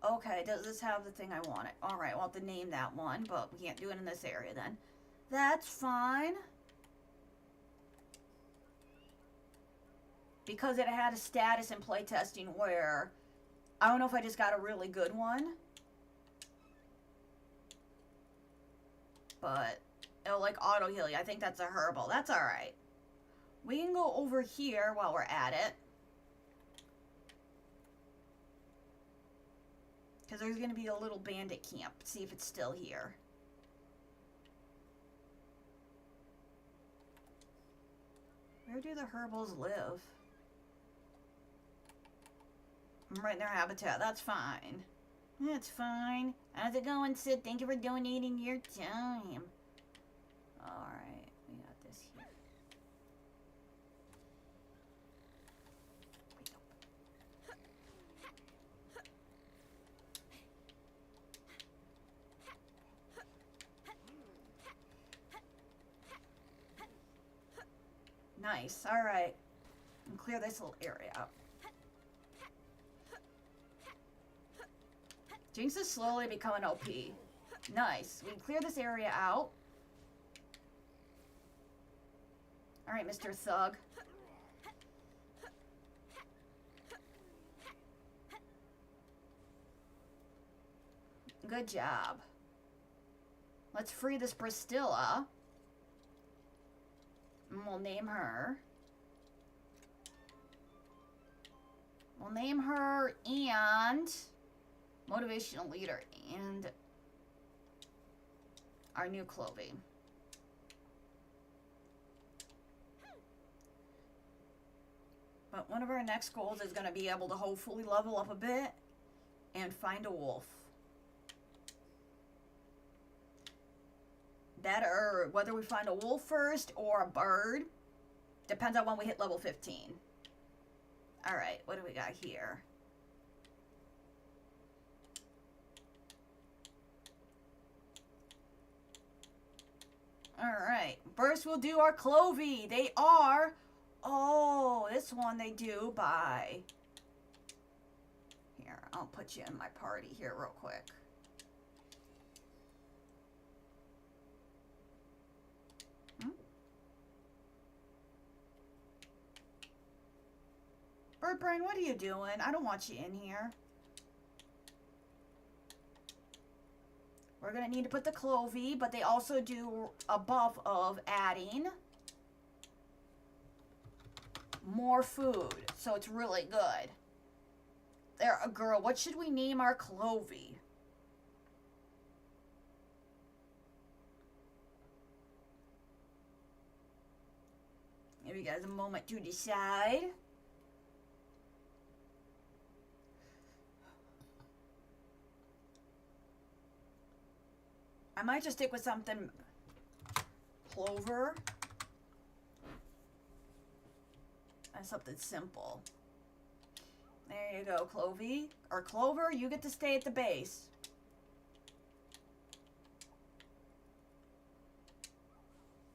Okay, does this have the thing I wanted? Alright, we'll have to name that one, but we can't do it in this area then. That's fine. Because it had a status in playtesting where I don't know if I just got a really good one. But it'll like auto heal you. I think that's a herbal. That's alright. We can go over here while we're at it. Because there's going to be a little bandit camp. See if it's still here. Where do the herbals live? I'm right in their habitat. That's fine. That's fine. How's it going, Sid? Thank you for donating your time. Alright, we got this here. Nice, alright. And clear this little area up. Jinx is slowly becoming OP. Nice. We can clear this area out. Alright, Mr. Thug. Good job. Let's free this Bristilla. And we'll name her. We'll name her and motivational leader and our new clothing. But one of our next goals is going to be able to hopefully level up a bit and find a wolf. That, or whether we find a wolf first or a bird, depends on when we hit level 15. Alright, what do we got here? Alright, first we'll do our Clovey. They are, oh, this one they do by, here, I'll put you in my party here real quick. Bird Brain, what are you doing? I don't want you in here. We're going to need to put the Clovey, but they also do a buff of adding more food. So it's really good. There, girl, what should we name our Clovey? Give you guys a moment to decide. I might just stick with something Clover. And something simple. There you go, Clovey. Or Clover, you get to stay at the base.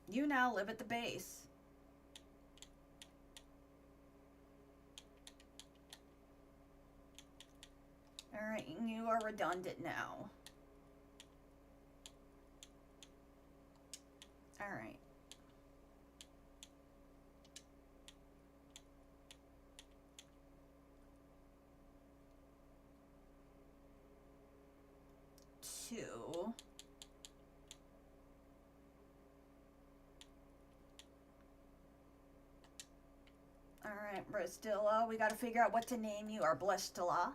You now live at the base. Alright, you are redundant now. Alright. Two. Alright, Bristilla, we gotta figure out what to name you, our Blistilla.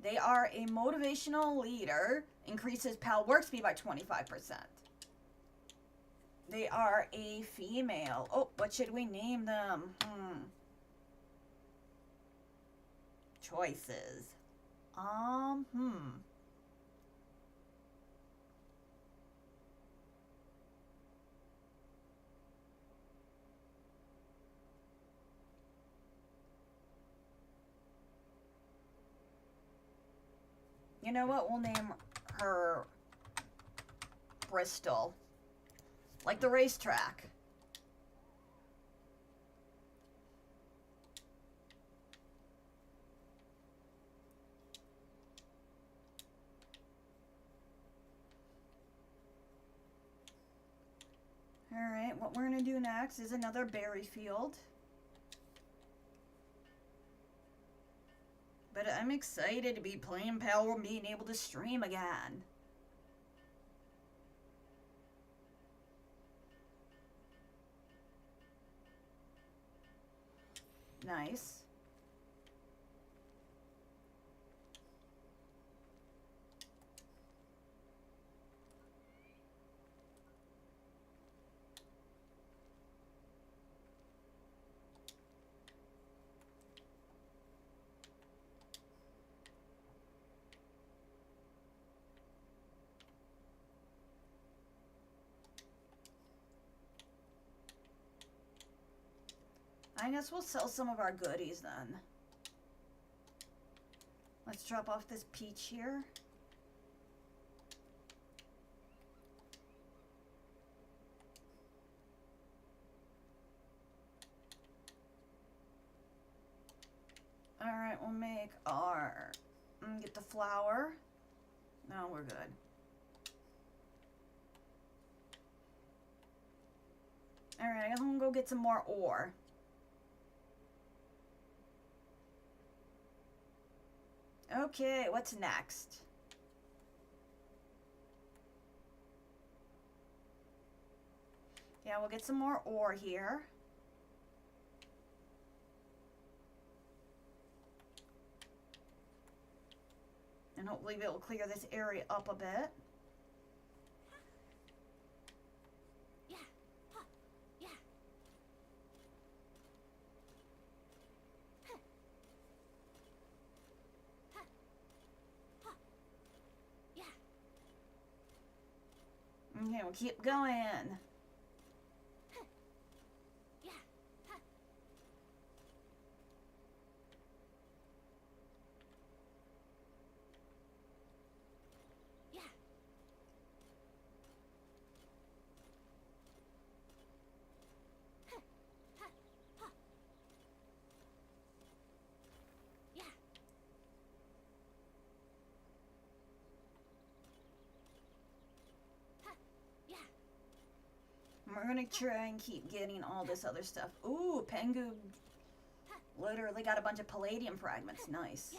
They are a motivational leader. Increases pal work speed by 25%. They are a female. Oh, what should we name them? Choices. You know what? We'll name her Bristol. Like the racetrack. Alright, what we're gonna do next is another berry field. But I'm excited to be playing Palworld and being able to stream again. Nice. I guess we'll sell some of our goodies then. Let's drop off this peach here. Alright, we'll make our... get the flour. No, we're good. Alright, I guess I'm gonna go get some more ore. Okay, what's next? Yeah, we'll get some more ore here. And hopefully it'll clear this area up a bit. Okay, we'll keep going. We're gonna try and keep getting all this other stuff. Ooh, Pengu literally got a bunch of palladium fragments. Nice.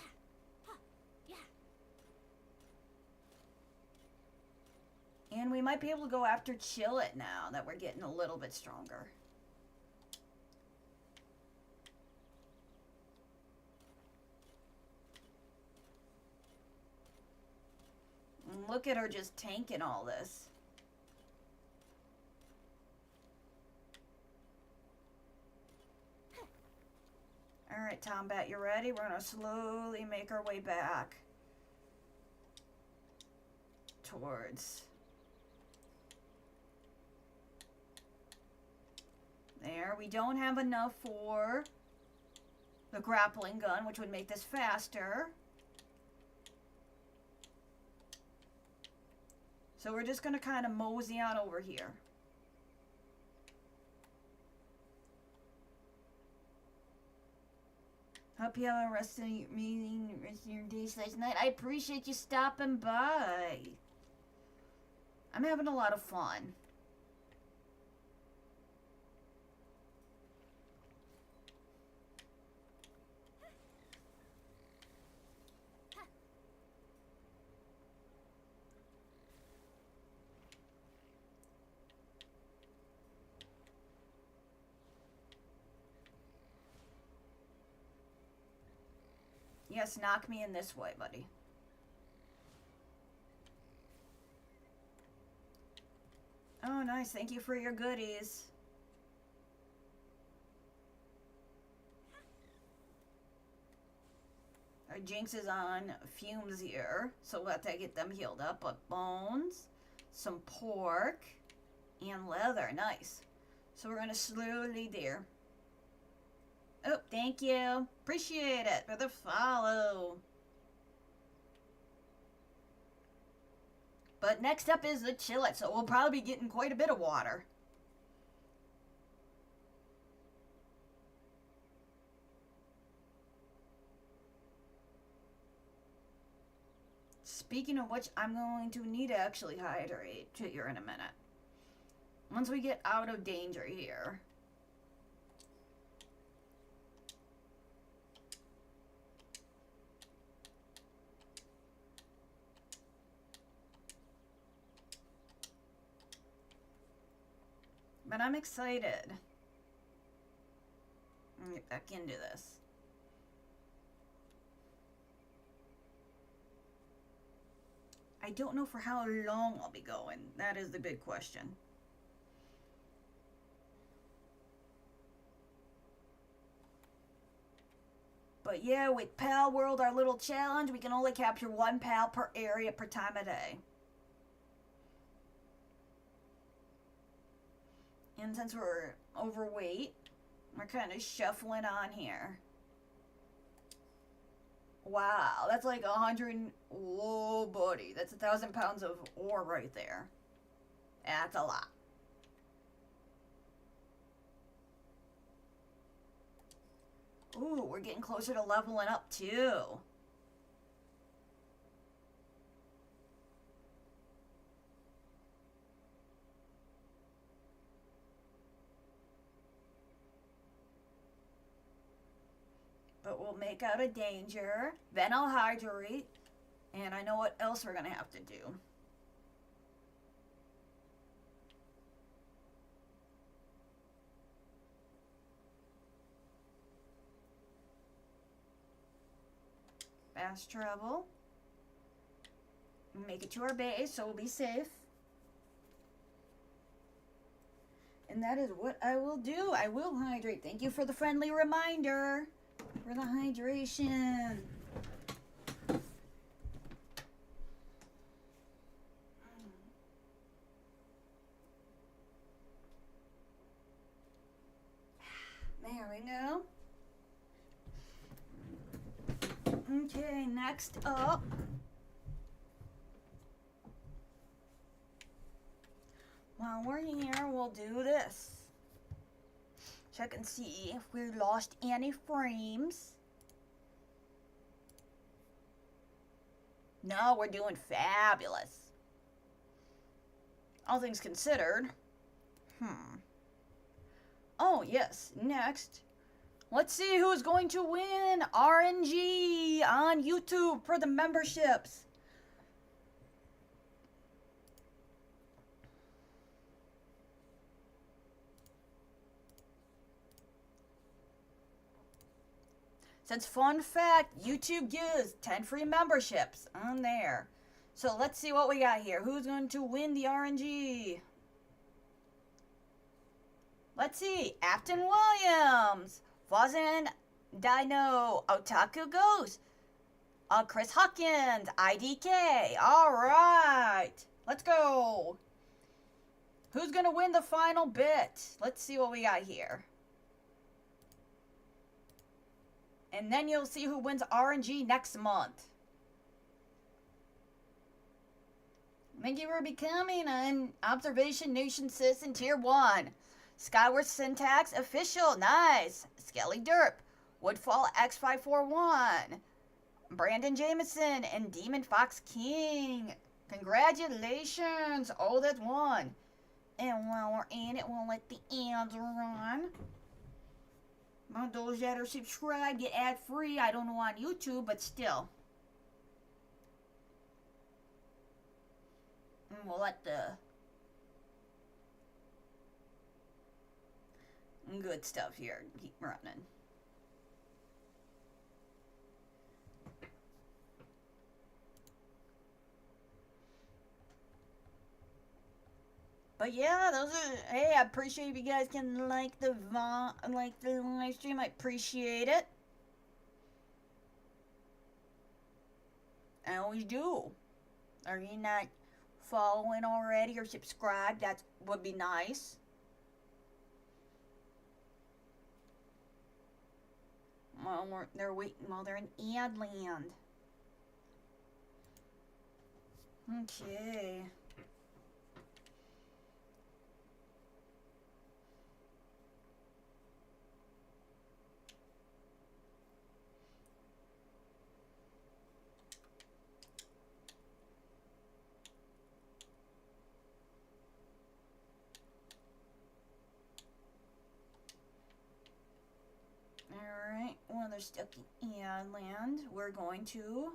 And we might be able to go after Chillet now that we're getting a little bit stronger. And look at her just tanking all this. Alright, Tombat, you ready? We're gonna slowly make our way back towards there. We don't have enough for the grappling gun, which would make this faster. So we're just gonna kind of mosey on over here. Hope you have a rest of your meeting, rest of your day/night. I appreciate you stopping by. I'm having a lot of fun. Yes, knock me in this way, buddy. Oh, nice. Thank you for your goodies. Our Jinx is on fumes here, so we'll have to get them healed up. But bones, some pork, and leather. Nice. So we're going to slowly there. Oh, thank you. Appreciate it for the follow. But next up is the Chillet, so we'll probably be getting quite a bit of water. Speaking of which, I'm going to need to actually hydrate here in a minute. Once we get out of danger here. But I'm excited. Let me get back into this. I don't know for how long I'll be going. That is the big question. But yeah, with Palworld, our little challenge, we can only capture one pal per area per time of day. And since we're overweight, we're kind of shuffling on here. Wow, that's like 100. Whoa, buddy. That's 1,000 pounds of ore right there. That's a lot. Ooh, we're getting closer to leveling up too. But So we'll make out a danger. Then I'll hydrate. And I know what else we're going to have to do. Fast travel. Make it to our base so we'll be safe. And that is what I will do. I will hydrate. Thank you for the friendly reminder for the hydration. There we go. Okay, next up. While we're here, we'll do this. Check and see if we lost any frames. No, we're doing fabulous. All things considered. Oh, yes, next. Let's see who's going to win RNG on YouTube for the memberships. Since fun fact, YouTube gives 10 free memberships on there. So let's see what we got here. Who's going to win the RNG? Let's see. Afton Williams, Fozzen Dino, Otaku Ghost, Chris Hawkins, IDK. All right. Let's go. Who's going to win the final bit? Let's see what we got here. And then you'll see who wins RNG next month. Thank you for becoming an Observation Nation Citizen Tier 1. Skyward Syntax Official, nice. Skelly Derp, Woodfall X541, Brandon Jameson, and Demon Fox King. Congratulations. Oh, that's one. And while we're in it, we'll let the ads run. Those that are subscribed get ad-free. I don't know on YouTube, but still. And we'll let the good stuff here keep running. But yeah, those are. Hey, I appreciate if you guys can like the live stream. I appreciate it. I always do. Are you not following already or subscribed? That would be nice. Well, they're waiting while they're in ad land. Okay. Alright, well, they're stuck in ad land. We're going to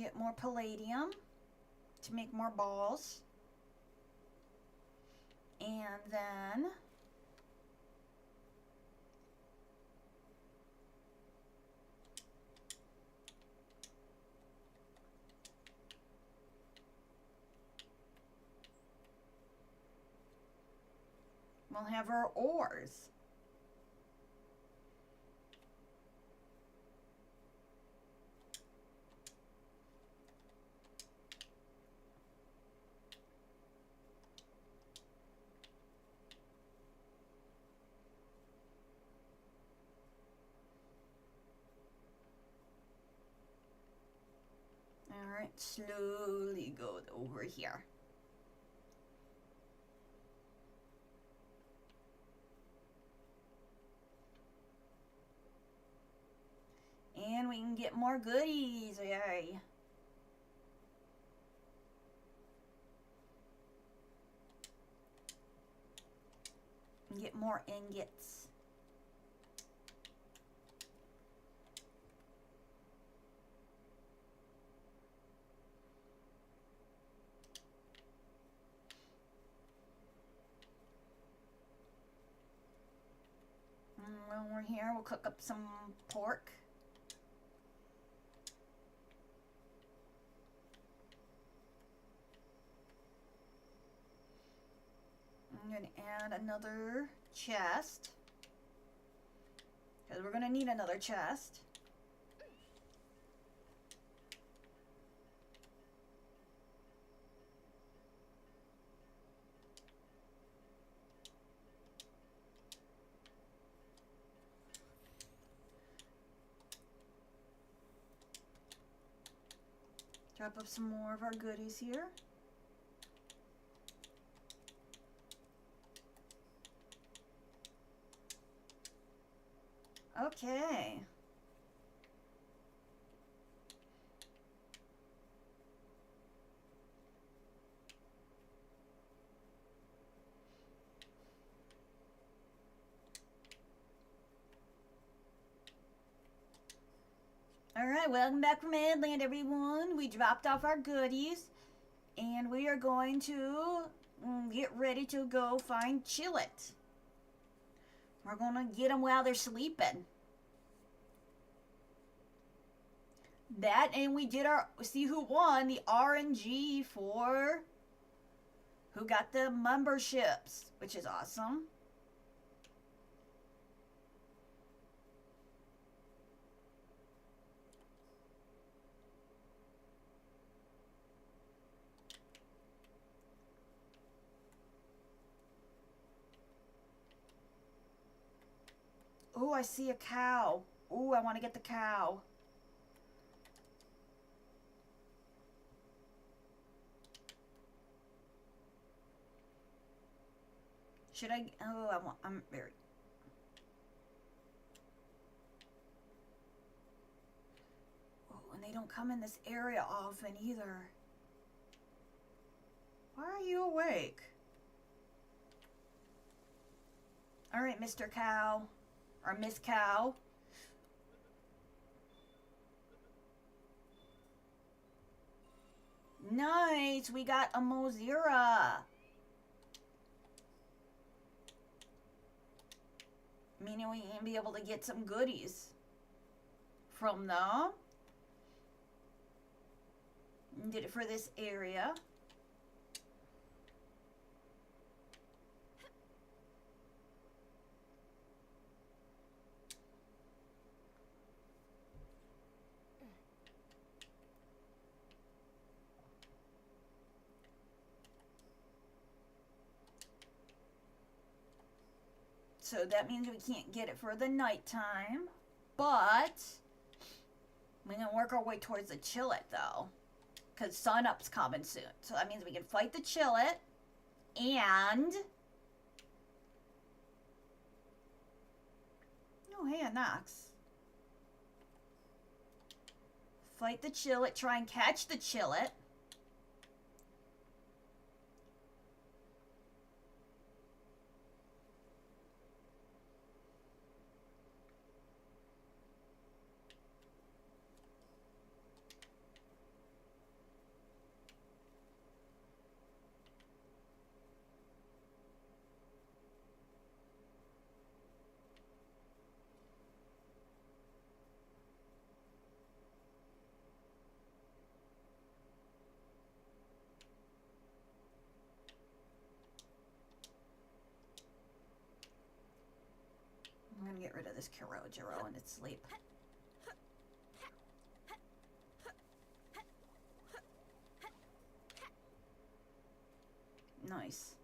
get more palladium to make more balls. And then we'll have our ores. Alright, slowly go over here. And we can get more goodies. Yay. Get more ingots. When we're here, we'll cook up some pork. I'm going to add another chest, because we're going to need another chest. Drop up some more of our goodies here. Okay. Alright, welcome back from Headland, everyone. We dropped off our goodies, and we are going to get ready to go find Chillet. We're going to get them while they're sleeping. That, and we did our, see who won the RNG for who got the memberships, which is awesome. Oh, I see a cow. Oh, I want to get the cow. Should I? Oh, I'm very. Oh, and they don't come in this area often either. Why are you awake? All right, Mr. Cow. Or Miss Cow. Nice, we got a Mozira. Meaning we can be able to get some goodies from them. Did it for this area. So that means we can't get it for the nighttime. But we can work our way towards the Chillet though. Because sunup's coming soon. So that means we can fight the Chillet. And oh hey, a Nox. Fight the Chillet, try and catch the Chillet. I'm gonna get rid of this Kirojiro in its sleep. Nice.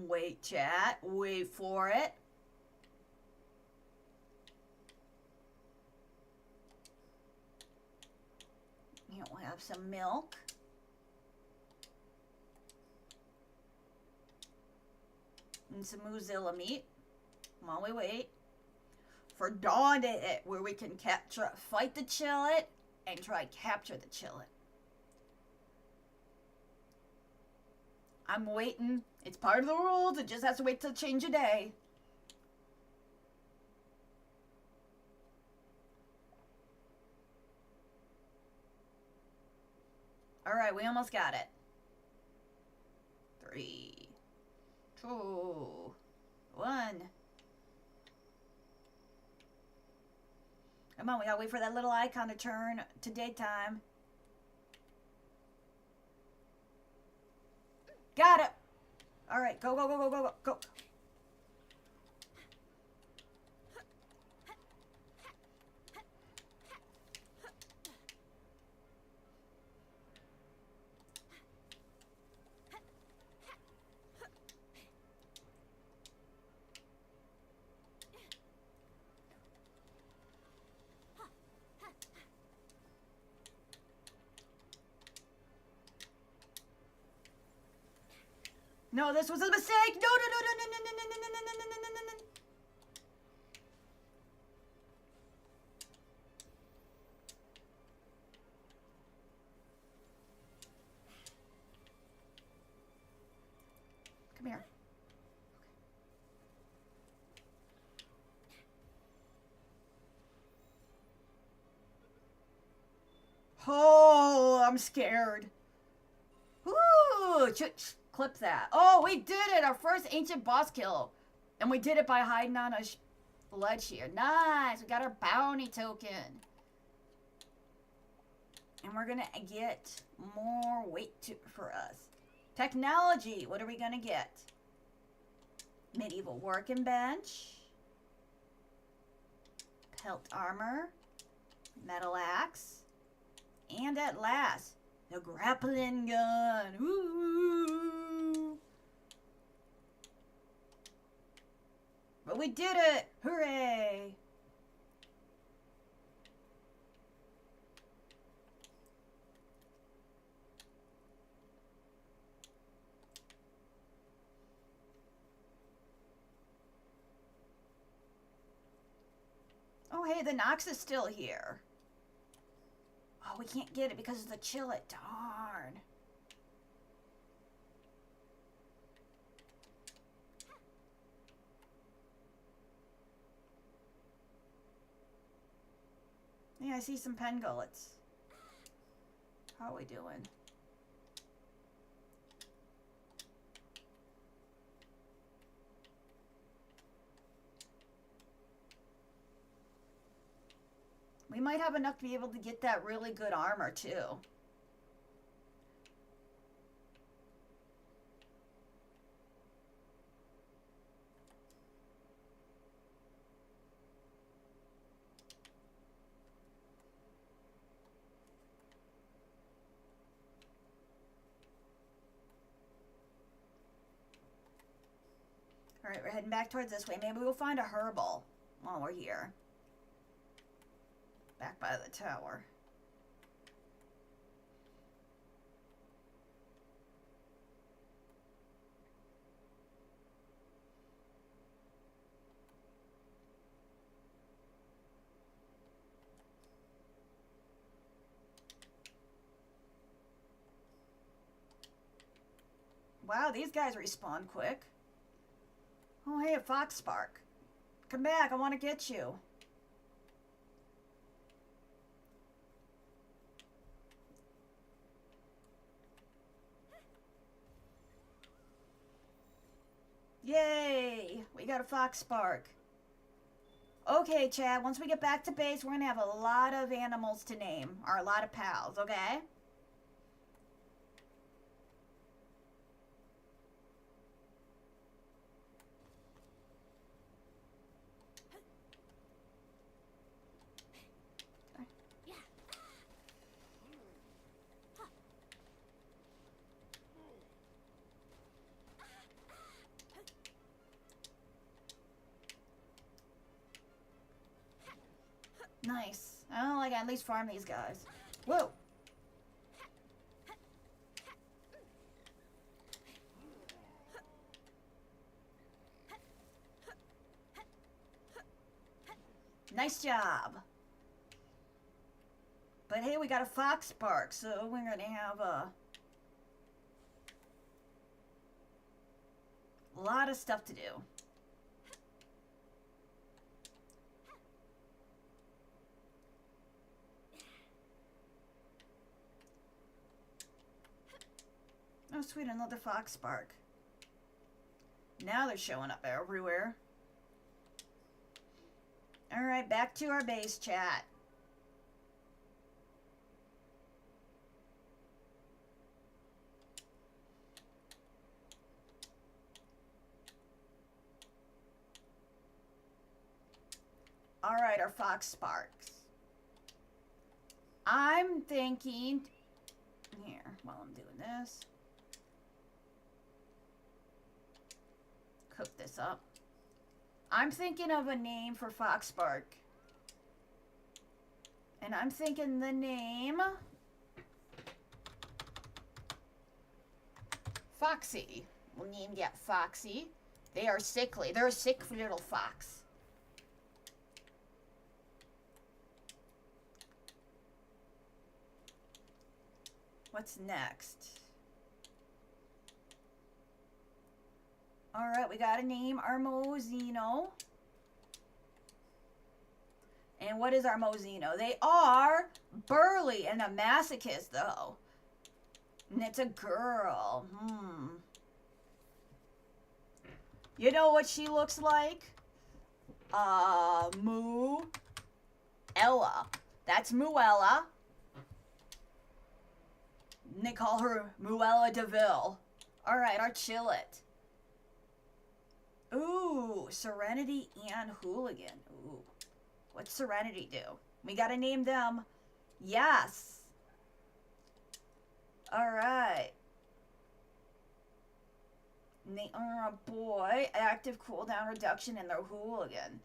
Wait, chat. Wait for it. Here we'll have some milk. and some Mozilla meat while we wait for dawn to hit, where we can fight the chillet and try to capture the chillet. I'm waiting. It's part of the rules. It just has to wait till change of day. Alright, we almost got it. 3, 2, 1. Come on, we gotta wait for that little icon to turn to daytime. Got it! Alright, go, go, go, go, go, go, go. No, this was a mistake! No, no, no, no, no, no, no, no, no, no, no, no, no, no. Come here. Oh, I'm scared. Ooh, clip that. Oh, we did it! Our first ancient boss kill. And we did it by hiding on a ledge here. Nice! We got our bounty token. And we're gonna get more weight for us. Technology. What are we gonna get? Medieval working bench. Pelt armor. Metal axe. And at last, the grappling gun. Ooh. But we did it! Hooray! Oh, hey, the Nox is still here. Oh, we can't get it because of the chillet. Darn. Yeah, I see some pen gullets. How are we doing? We might have enough to be able to get that really good armor, too. Alright, we're heading back towards this way. Maybe we'll find a herbal while we're here. Back by the tower. Wow, these guys respawn quick. Oh, hey, a fox spark. Come back, I want to get you. Yay! We got a fox spark. Okay, Chad, once we get back to base, we're going to have a lot of animals to name. Or a lot of pals, okay? Nice. I don't like at least farm these guys. Whoa! Nice job. But hey, we got a fox park, so we're gonna have a lot of stuff to do. Oh sweet, another fox park. Now they're showing up everywhere. Alright, back to our base chat. Alright, our fox sparks. I'm thinking... Here, while I'm doing this. Cook this up. I'm thinking of a name for fox spark. And I'm thinking the name... Foxy. We'll name that Foxy. They are sickly. They're a sick little fox. What's next? Alright, we gotta name our Mozino. And what is our Mozino? They are burly and a masochist, though. And it's a girl. You know what she looks like? Moo Ella. That's Muella. And they call her Muella DeVille. Alright, our Chillet. Ooh, Serenity and Hooligan. Ooh. What's Serenity do? We gotta name them. Yes. Alright. They are a boy. Active cooldown reduction in their Hooligan.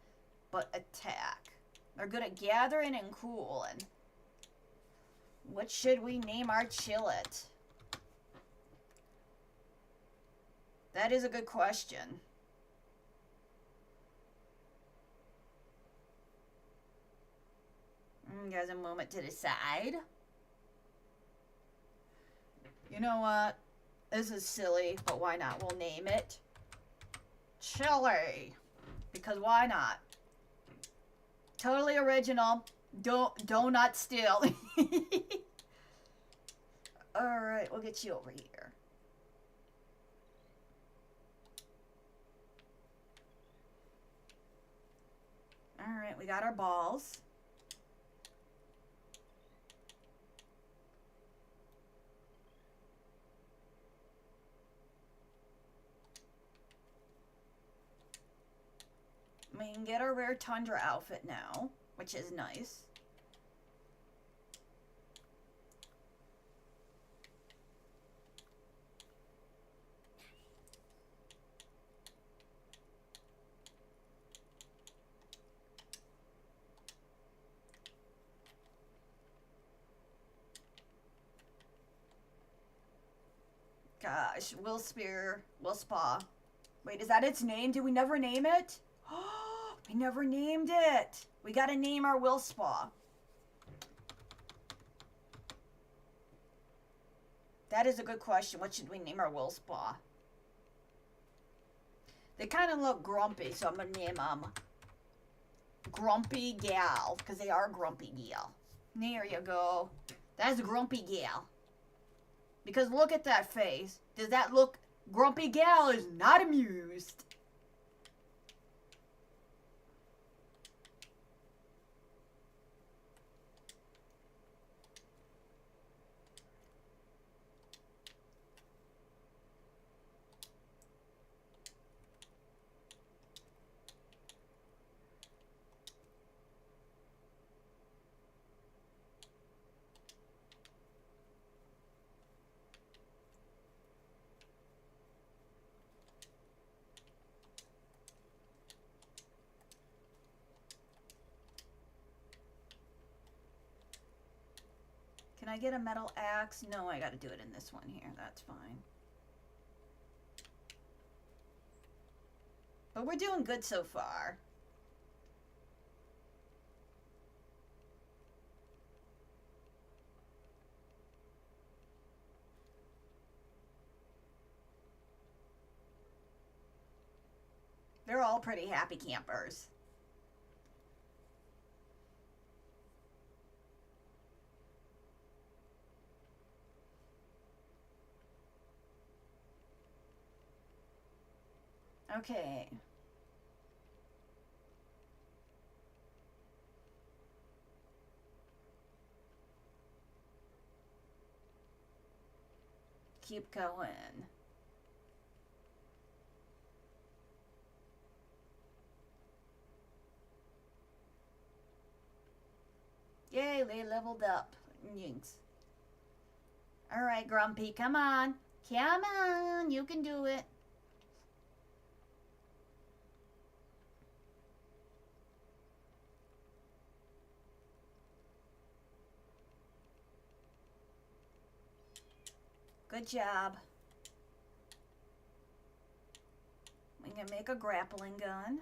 But attack. They're good at gathering and cooling. What should we name our Chillet? That is a good question. Guys, a moment to decide. You know what? This is silly, but why not? We'll name it Chili. Because why not? Totally original. Donut steal. Alright, we'll get you over here. Alright, we got our balls. We can get our rare Tundra outfit now, which is nice. Gosh, Willspaw. Wait, is that its name? Did we never name it? We never named it. We gotta name our Willspaw. That is a good question. What should we name our Willspaw? They kind of look grumpy, so I'm gonna name them Grumpy Gal, because they are Grumpy Gal. There you go. That's Grumpy Gal. Because look at that face. Does that look... Grumpy Gal is not amused. Can I get a metal axe? No, I gotta do it in this one here. That's fine. But we're doing good so far. They're all pretty happy campers. Okay. Keep going. Yay, they leveled up. Yinks. Alright, Grumpy, come on. Come on, you can do it. Good job. We can make a grappling gun.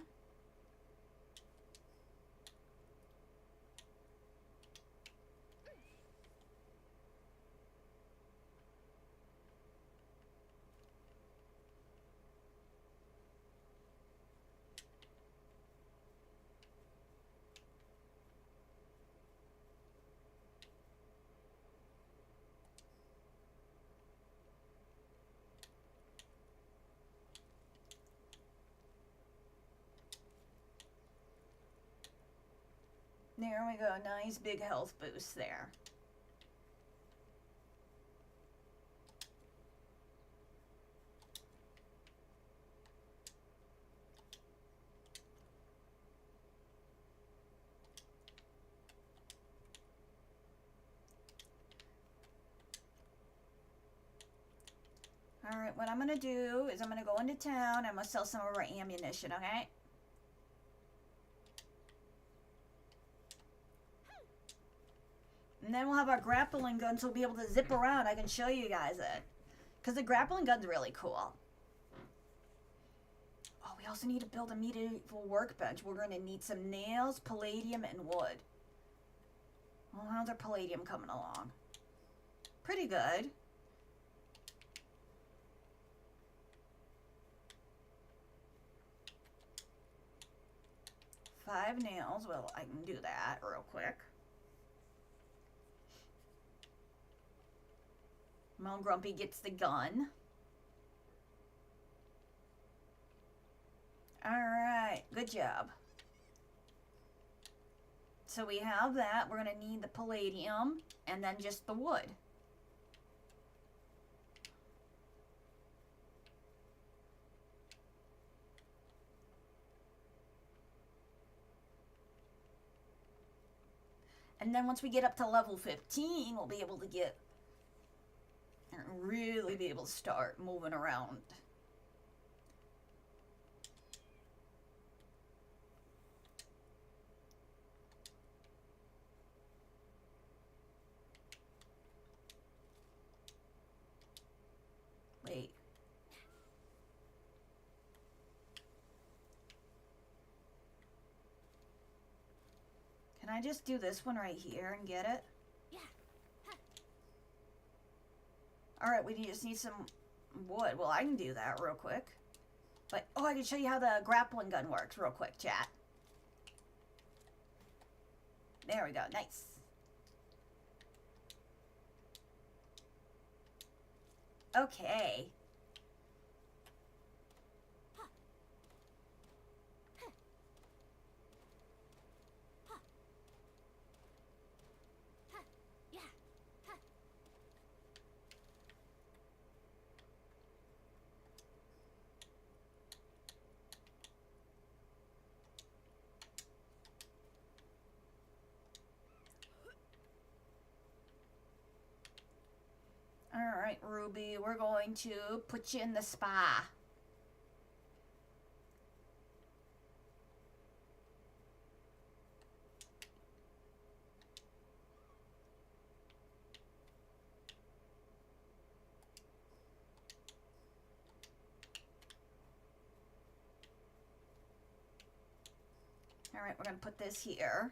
There we go. Nice big health boost there. Alright, what I'm going to do is I'm going to go into town. I'm going to sell some of our ammunition, okay? And then we'll have our grappling gun so we'll be able to zip around. I can show you guys it. Because the grappling gun's really cool. Oh, we also need to build a medieval workbench. We're going to need some nails, palladium, and wood. Well, how's our palladium coming along? Pretty good. Five nails. Well, I can do that real quick. Mom Grumpy gets the gun. Alright, good job. So we have that. We're going to need the palladium and then just the wood. And then once we get up to level 15, we'll be able to get and really be able to start moving around. Wait. Can I just do this one right here and get it? Alright, we just need some wood. Well, I can do that real quick. But, oh, I can show you how the grappling gun works real quick, chat. There we go. Nice. Okay. Alright, Ruby, we're going to put you in the spa. Alright, we're going to put this here.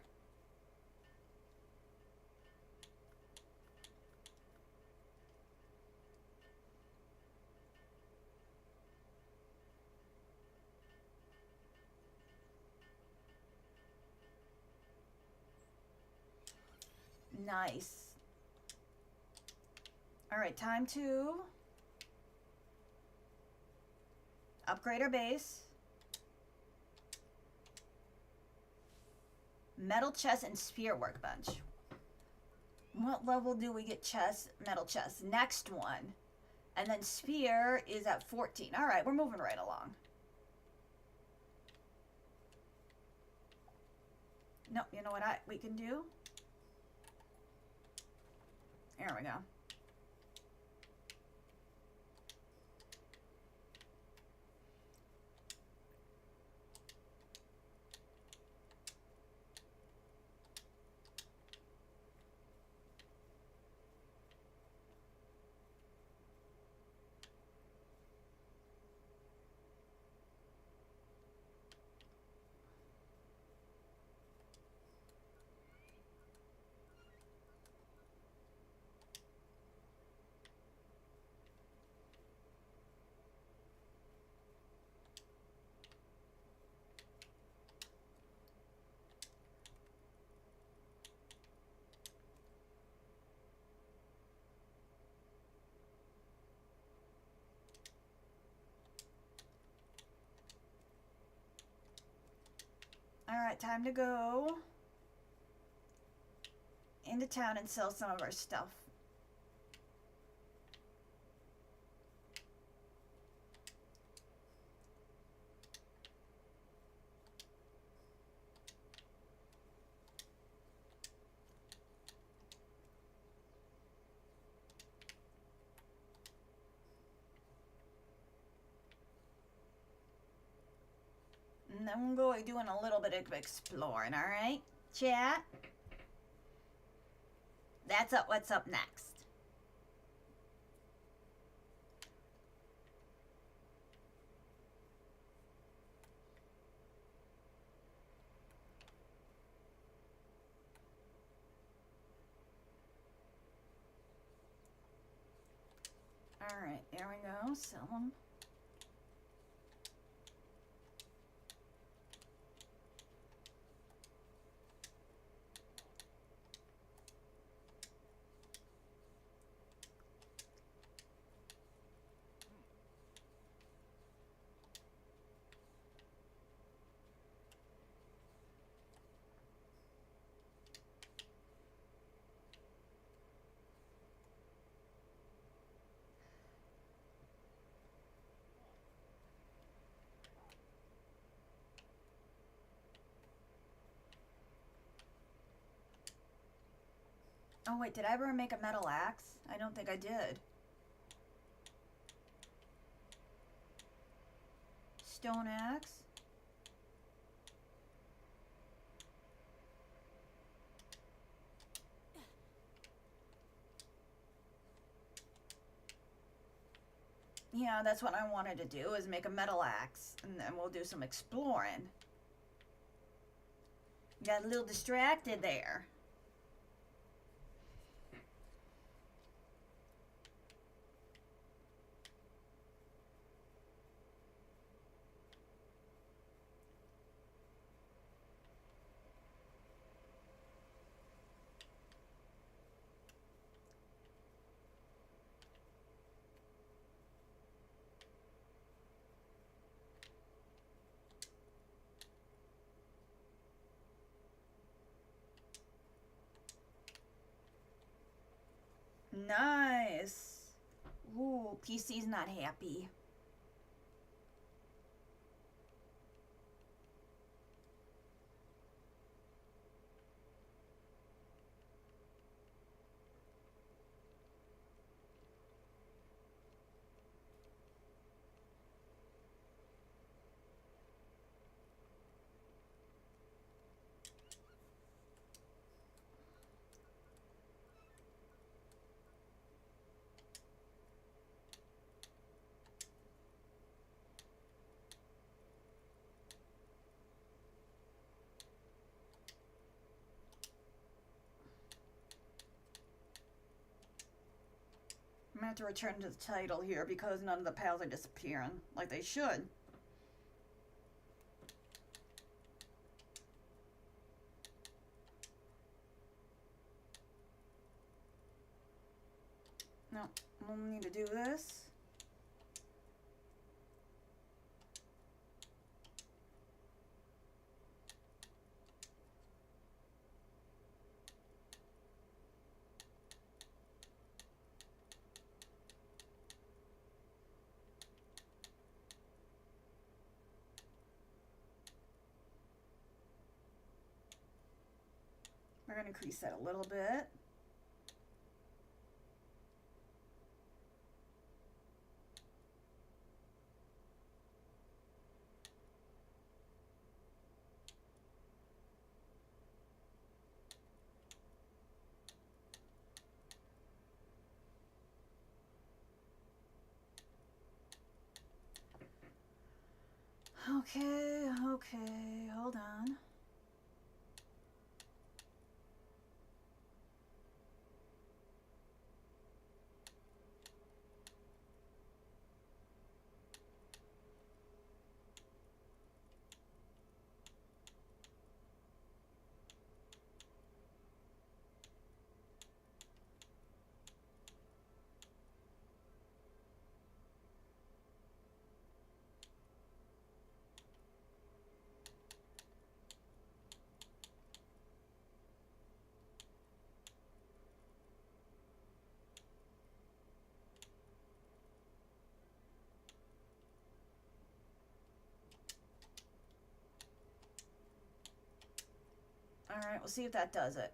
Nice. Alright, time to upgrade our base. Metal chest and spear workbench. What level do we get chest? Metal chest. Next one. And then spear is at 14. Alright, we're moving right along. No, you know what we can do? There we go. Alright, time to go into town and sell some of our stuff. And then we'll go doing a little bit of exploring, alright? Chat? That's up. What's up next? Alright, there we go. Sell them. Oh wait, did I ever make a metal axe? I don't think I did. Stone axe. Yeah, that's what I wanted to do, is make a metal axe. And then we'll do some exploring. Got a little distracted there. Nice. Ooh, PC's not happy. I'm gonna have to return to the title here because none of the pals are disappearing like they should. No, we'll need to do this. We're going to increase that a little bit. Okay, hold on. Alright, we'll see if that does it.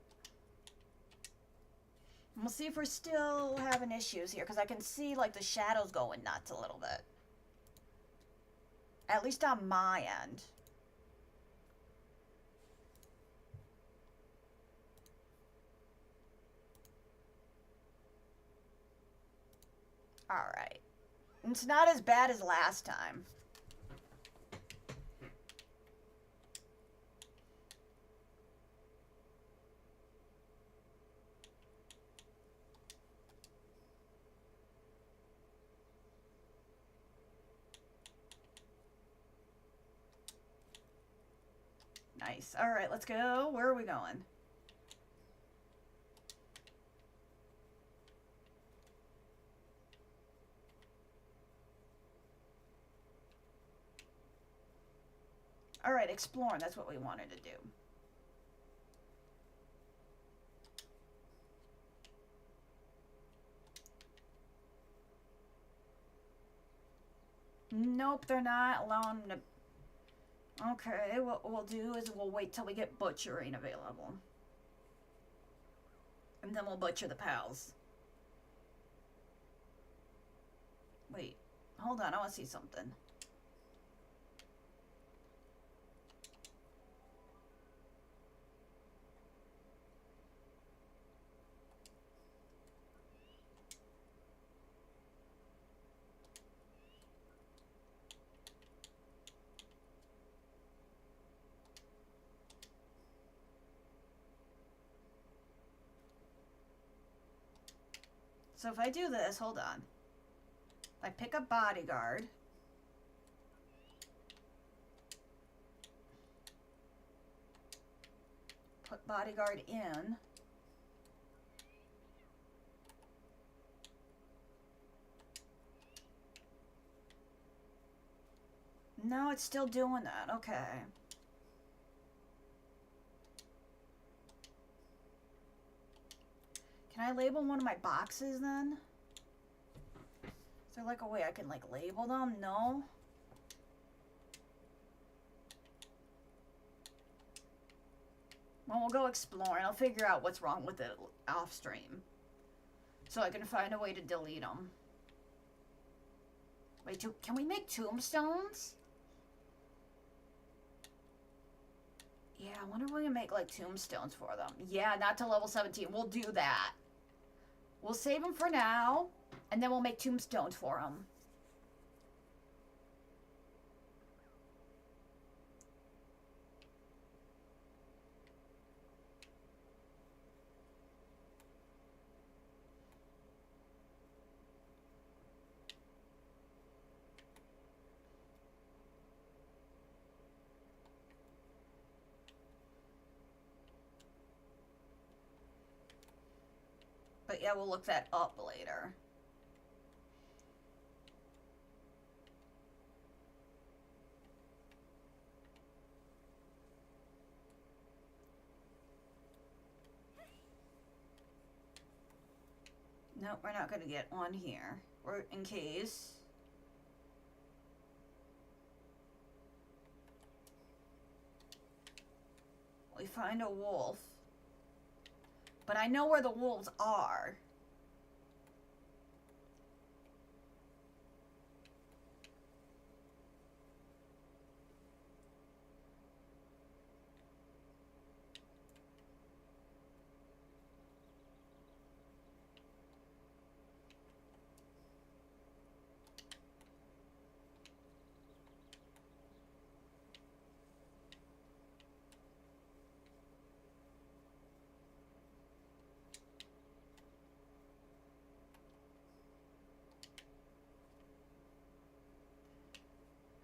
And we'll see if we're still having issues here, because I can see, like, the shadows going nuts a little bit. At least on my end. Alright. It's not as bad as last time. Nice. Alright, let's go. Where are we going? Alright, exploring. That's what we wanted to do. Nope, they're not allowing them to... Okay, what we'll do is we'll wait till we get butchering available. And then we'll butcher the pals. Wait, hold on, I want to see something. So if I do this, hold on. If I pick up bodyguard. Put bodyguard in. No, it's still doing that. Okay. Can I label one of my boxes then? Is there like a way I can like label them? No. Well, we'll go exploring. I'll figure out what's wrong with it off stream. So I can find a way to delete them. Wait, can we make tombstones? Yeah, I wonder if we can make like tombstones for them. Yeah, not to level 17. We'll do that. We'll save them for now, and then we'll make tombstones for them. But yeah, we'll look that up later. Nope, we're not gonna get one here. Or in case. We find a wolf. But I know where the wolves are.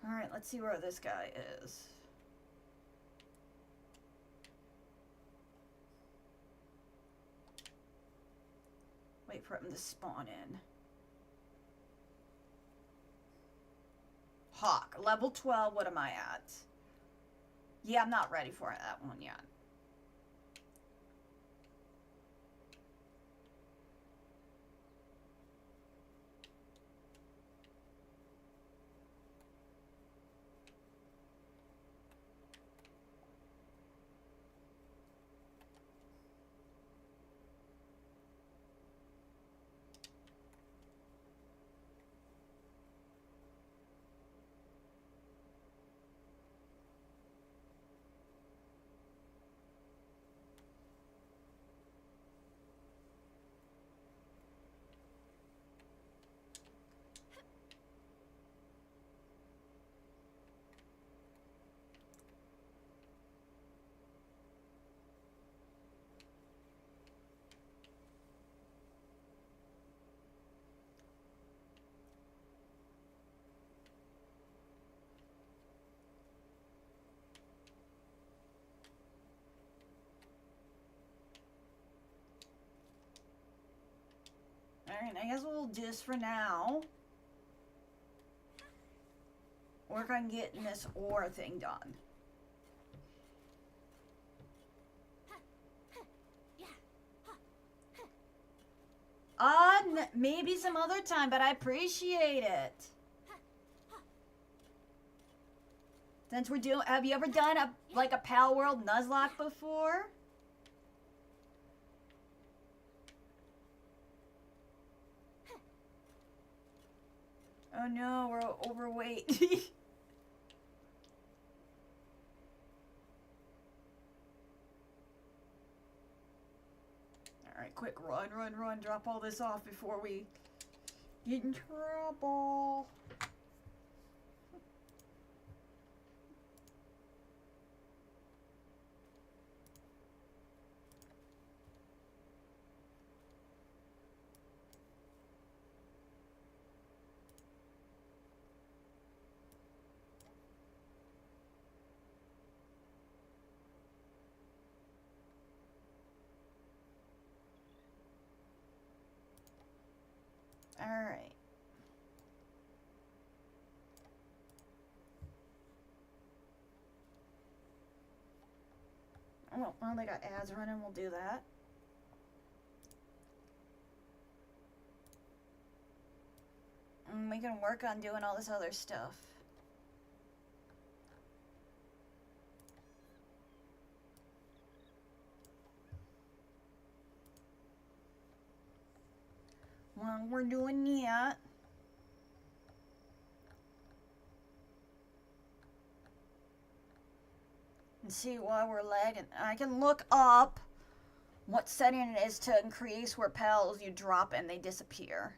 Alright, let's see where this guy is. Wait for him to spawn in. Hawk, level 12, what am I at? Yeah, I'm not ready for that one yet. Alright, I guess we'll just for now work on getting this ore thing done. Maybe some other time, but I appreciate it. Since we're doing, have you ever done a Palworld Nuzlocke before? Oh no, we're overweight. Alright, quick, run, drop all this off before we get in trouble. Alright. Oh, well, they got ads running, we'll do that. And we can work on doing all this other stuff. While we're doing that, and see why we're lagging. I can look up what setting it is to increase where pals you drop and they disappear.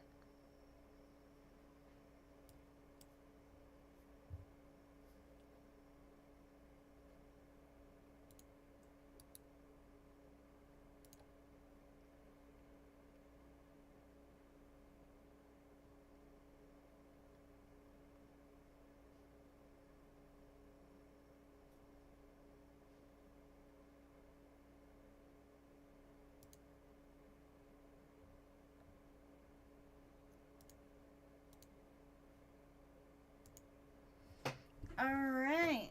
Alright.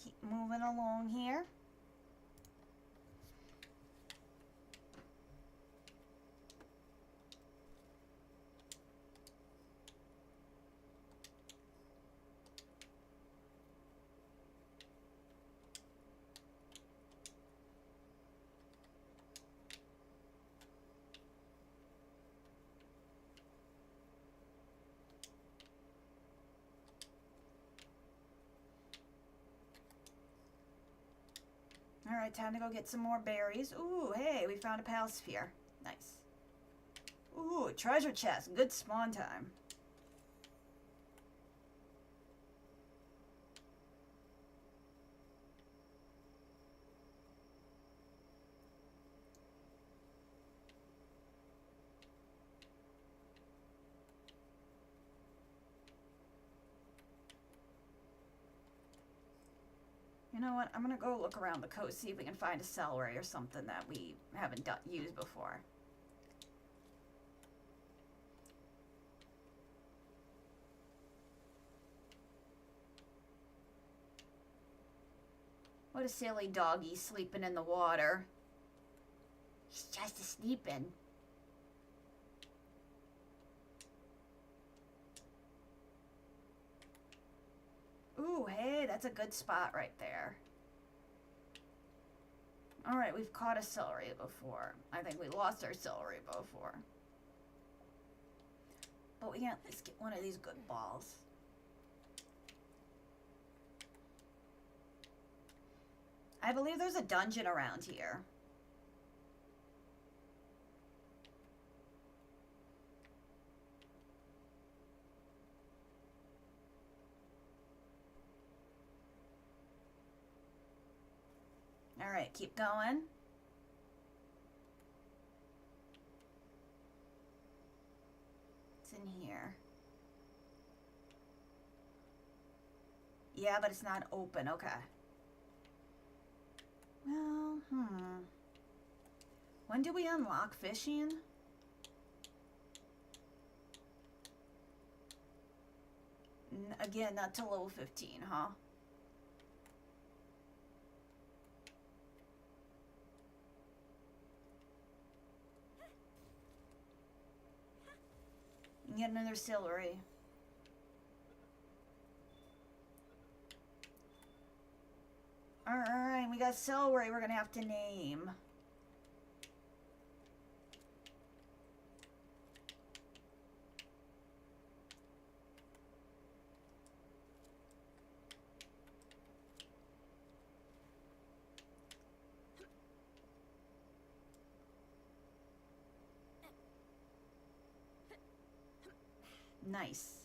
Keep moving along here. Alright, time to go get some more berries. Ooh, hey, we found a pal sphere. Nice. Ooh, treasure chest. Good spawn time. You know what? I'm gonna go look around the coast, see if we can find a celery or something that we haven't used before. What a silly doggy sleeping in the water. He's just a-sleeping. Ooh, hey, that's a good spot right there. Alright, we've caught a celery before. I think we lost our celery before. But we can at least get one of these good balls. I believe there's a dungeon around here. Alright, keep going. It's in here. Yeah, but it's not open. Okay. Well, when do we unlock fishing? Again, not till level 15, huh? Get another celery. Alright, we got celery we're gonna have to name. Nice.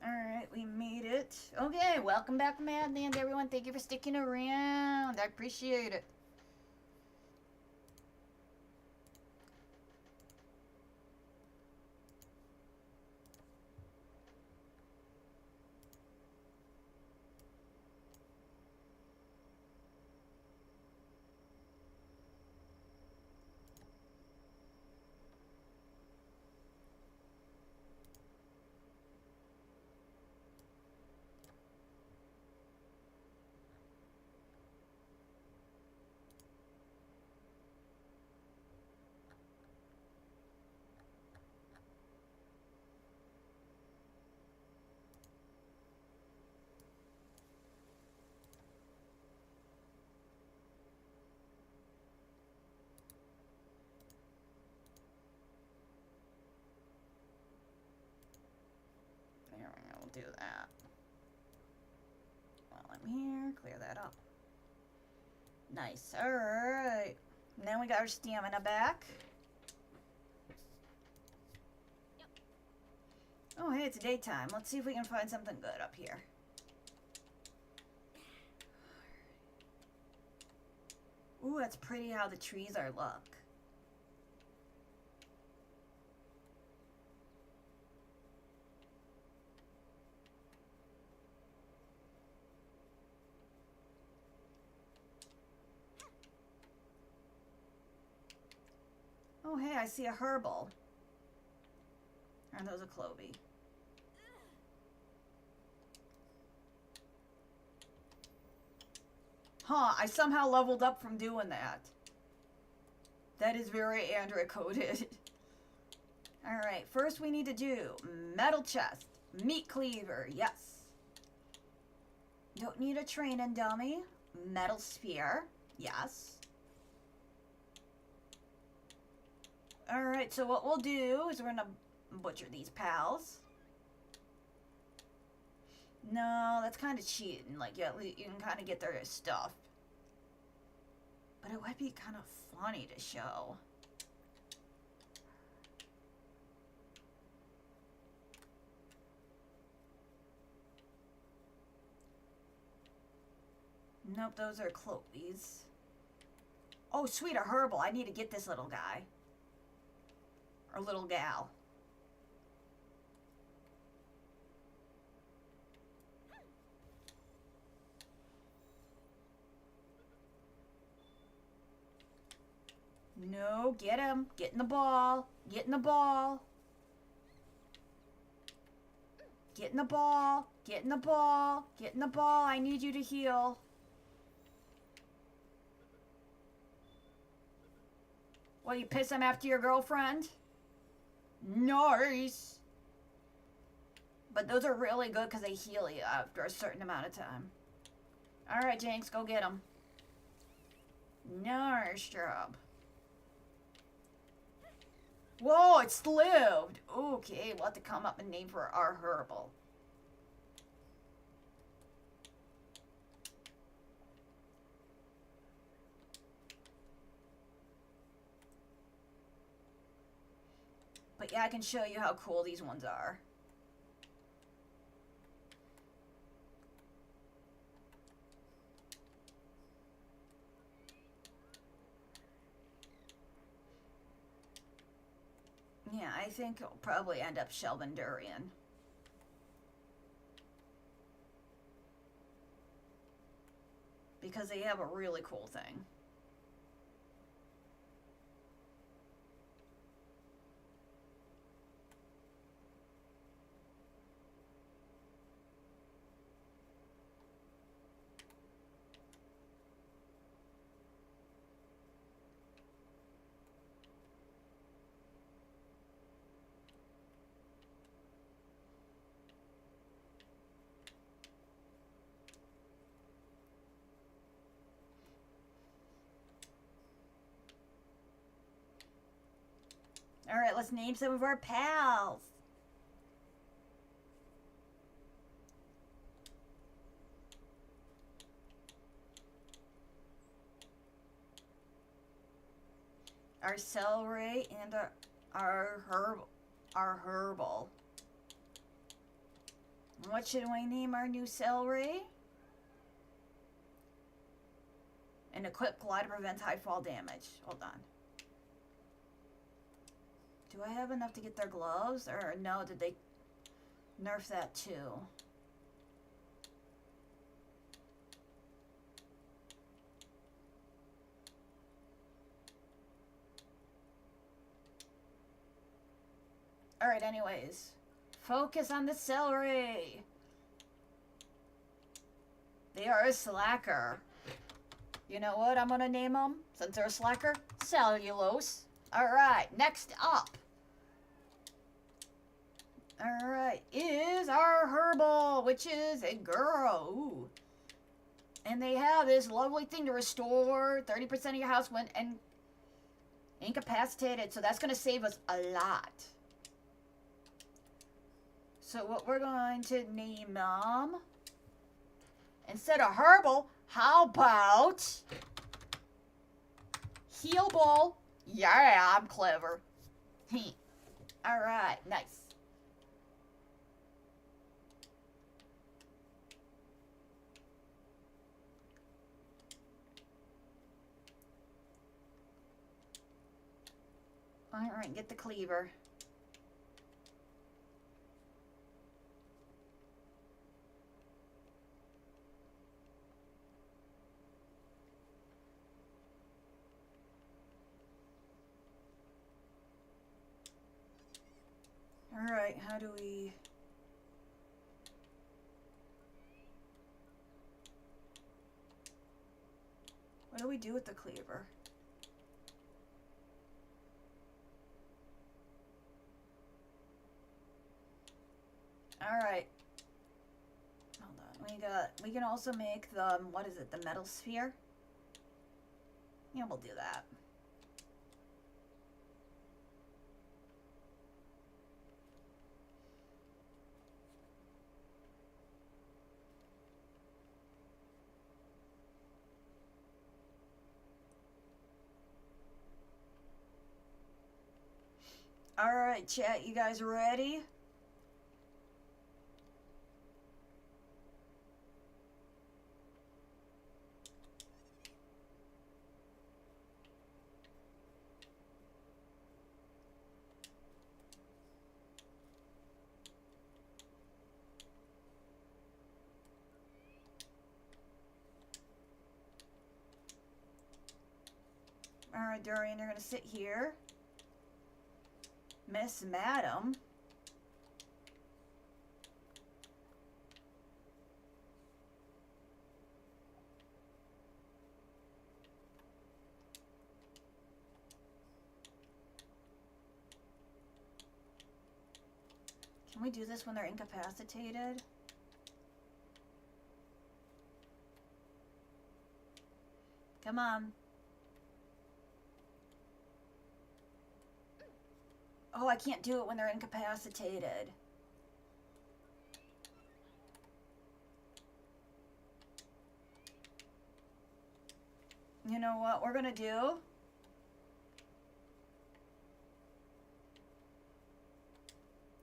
Alright, we made it. Okay, welcome back, Madland, everyone. Thank you for sticking around. I appreciate it. There we go, we'll do that. While I'm here, clear that up. Nice, alright. Now we got our stamina back. Oh, hey, it's daytime. Let's see if we can find something good up here. Ooh, that's pretty how the trees are look. Oh, hey, I see a herbal. Are those a clovey? Huh, I somehow leveled up from doing that. That is very Android-coded. Alright, first we need to do metal chest, meat cleaver, yes. Don't need a training dummy. Metal sphere, yes. Alright, so what we'll do is we're gonna butcher these pals. No, that's kind of cheating. Like, yeah, you can kind of get their stuff. But it would be kind of funny to show. Nope, those are Chloe's. Oh, sweet, a herbal. I need to get this little guy. Or little gal. No, get him. Get in the ball. Get in the ball. Get in the ball. Get in the ball. Get in the ball. I need you to heal. What, you piss him after your girlfriend? Nice. But those are really good because they heal you after a certain amount of time. Alright, Jinx, go get him. Nice job. Whoa, it's lived. Okay, we'll have to come up and name for our herbal. But yeah, I can show you how cool these ones are. Yeah, I think it'll probably end up Shelvin Durian. Because they have a really cool thing. Alright, let's name some of our pals. Our celery and our herbal. What should we name our new celery? An equipped glider prevents high fall damage. Hold on. Do I have enough to get their gloves? Or no, did they nerf that too? Alright, anyways. Focus on the celery. They are a slacker. You know what I'm gonna name them? Since they're a slacker? Cellulose. Alright, next up. Alright, is our herbal, which is a girl. Ooh. And they have this lovely thing to restore 30% of your house when incapacitated. So that's going to save us a lot. So what we're going to name them, instead of herbal, how about healable? Yeah, I'm clever. Alright, nice. Alright, get the cleaver. Alright, how do we... What do we do with the cleaver? Alright. Hold on. We can also make the, what is it, the metal sphere? Yeah, we'll do that. Alright, chat, you guys ready? Alright, Dorian, you're gonna sit here. Miss Madam. Can we do this when they're incapacitated? Come on. Oh, I can't do it when they're incapacitated. You know what we're gonna do?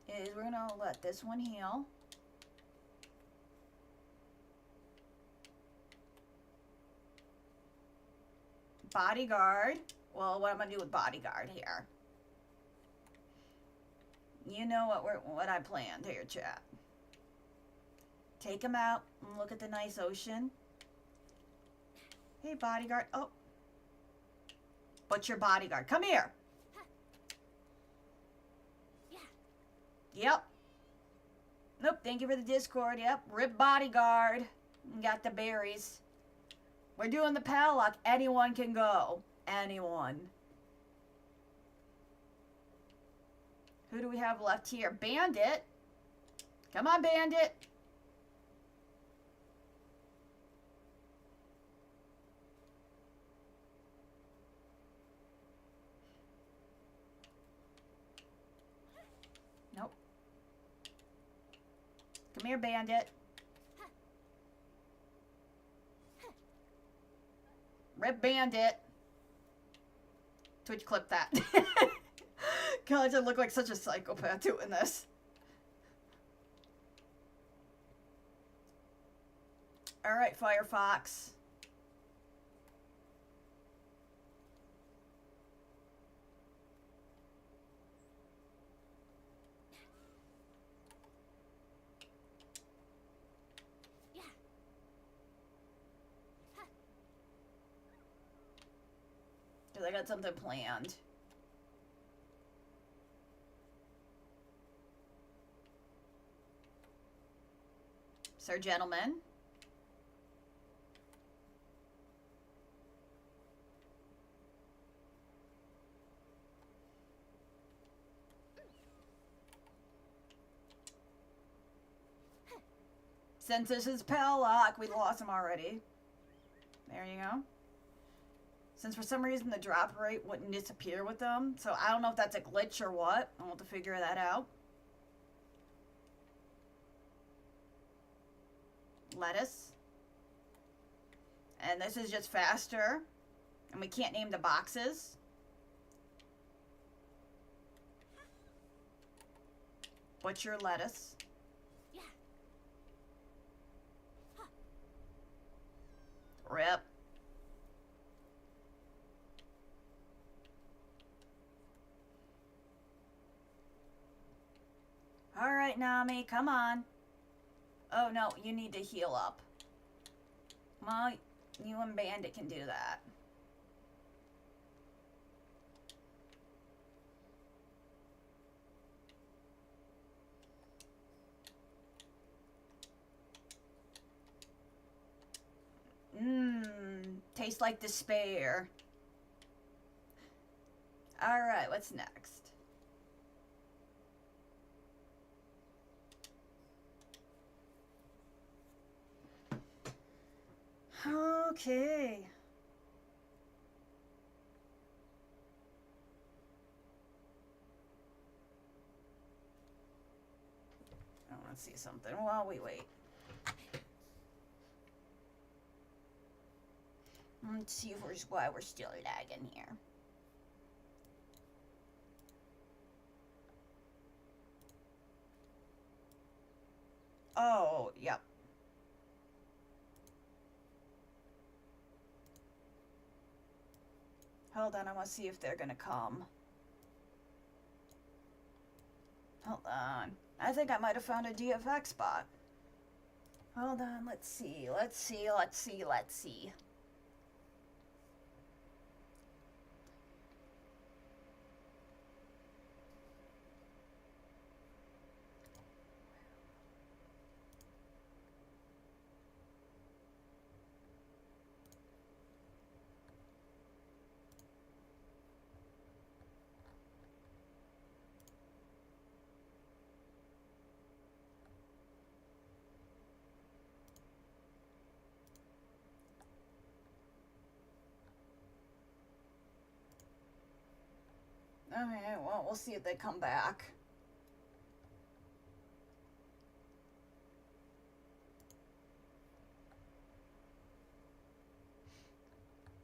Is we're gonna let this one heal. Bodyguard. Well, what I'm gonna do with bodyguard here? You know what I planned here, chat. Take him out and look at the nice ocean. Hey, bodyguard. Oh. But your bodyguard. Come here. Yep. Nope, thank you for the Discord. Yep, rip bodyguard. Got the berries. We're doing the PaLocke. Anyone can go. Anyone. Who do we have left here? Bandit. Come on, Bandit. Nope. Come here, Bandit. Rip Bandit. Twitch clip that. God, I look like such a psychopath doing this. Alright, Firefox. Because I got something planned. Sir, gentlemen. Since this is PaLocke, we lost him already. There you go. Since for some reason the drop rate wouldn't disappear with them, so I don't know if that's a glitch or what. I'll have to figure that out. Lettuce. And this is just faster. And we can't name the boxes. Butcher lettuce. Rip. Alright, Nami, come on. Oh, no, you need to heal up. Well, you and Bandit can do that. Tastes like despair. Alright, what's next? Okay. I want to see something while we wait. Let's see why we're still lagging here. Hold on, I want to see if they're gonna come. Hold on. I think I might have found a DFX spot. Hold on, let's see. Okay, well, we'll see if they come back.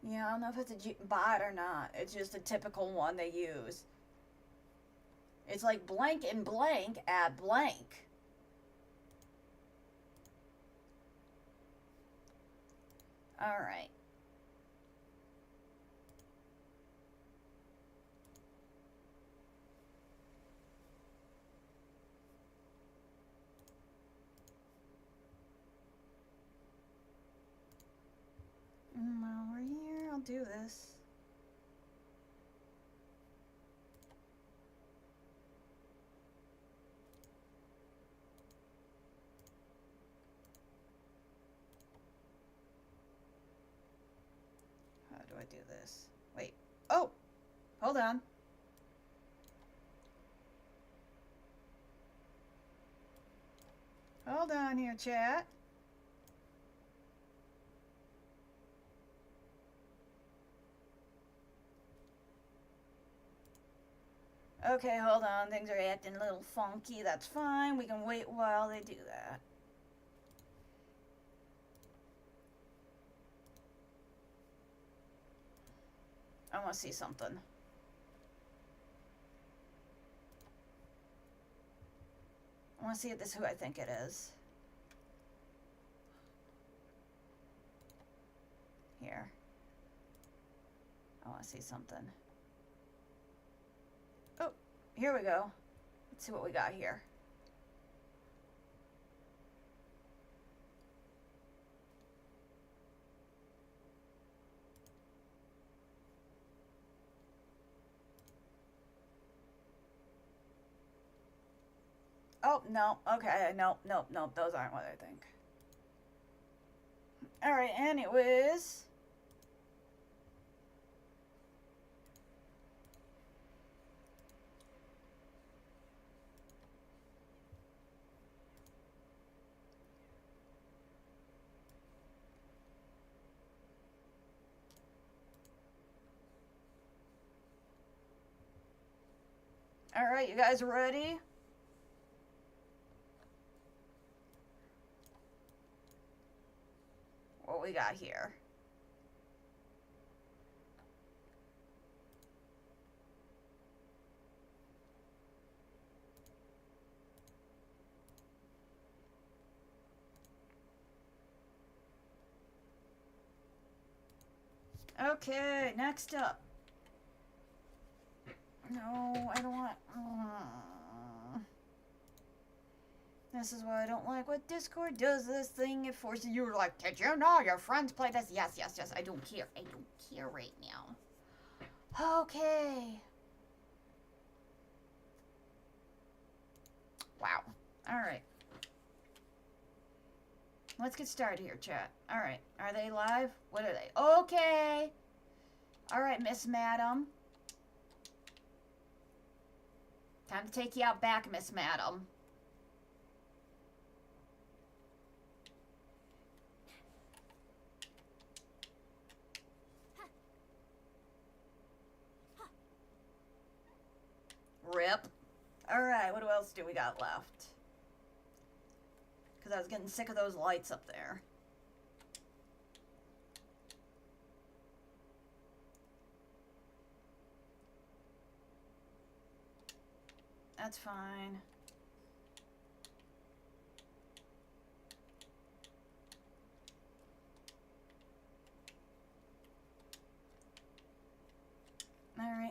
Yeah, I don't know if it's a bot or not. It's just a typical one they use. It's like blank and blank at blank. Alright. While we're here, I'll do this. How do I do this? Wait. Oh! Hold on. Hold on here, chat. Okay, hold on. Things are acting a little funky. That's fine. We can wait while they do that. I want to see something. I want to see if this is who I think it is. Here. I want to see something. Oh, here we go. Let's see what we got here. Oh, no. Okay, no. Those aren't what I think. Alright, anyways. Alright, you guys ready? What we got here? Okay, next up. No, I don't want... This is why I don't like what Discord does. This thing, it forces you like, did you know your friends play this? Yes. I don't care. I don't care right now. Okay. Wow. Alright. Let's get started here, chat. Alright. Are they live? What are they? Okay. Alright, Miss Madam. Time to take you out back, Miss Madam. Rip. Alright, what else do we got left? Because I was getting sick of those lights up there. That's fine.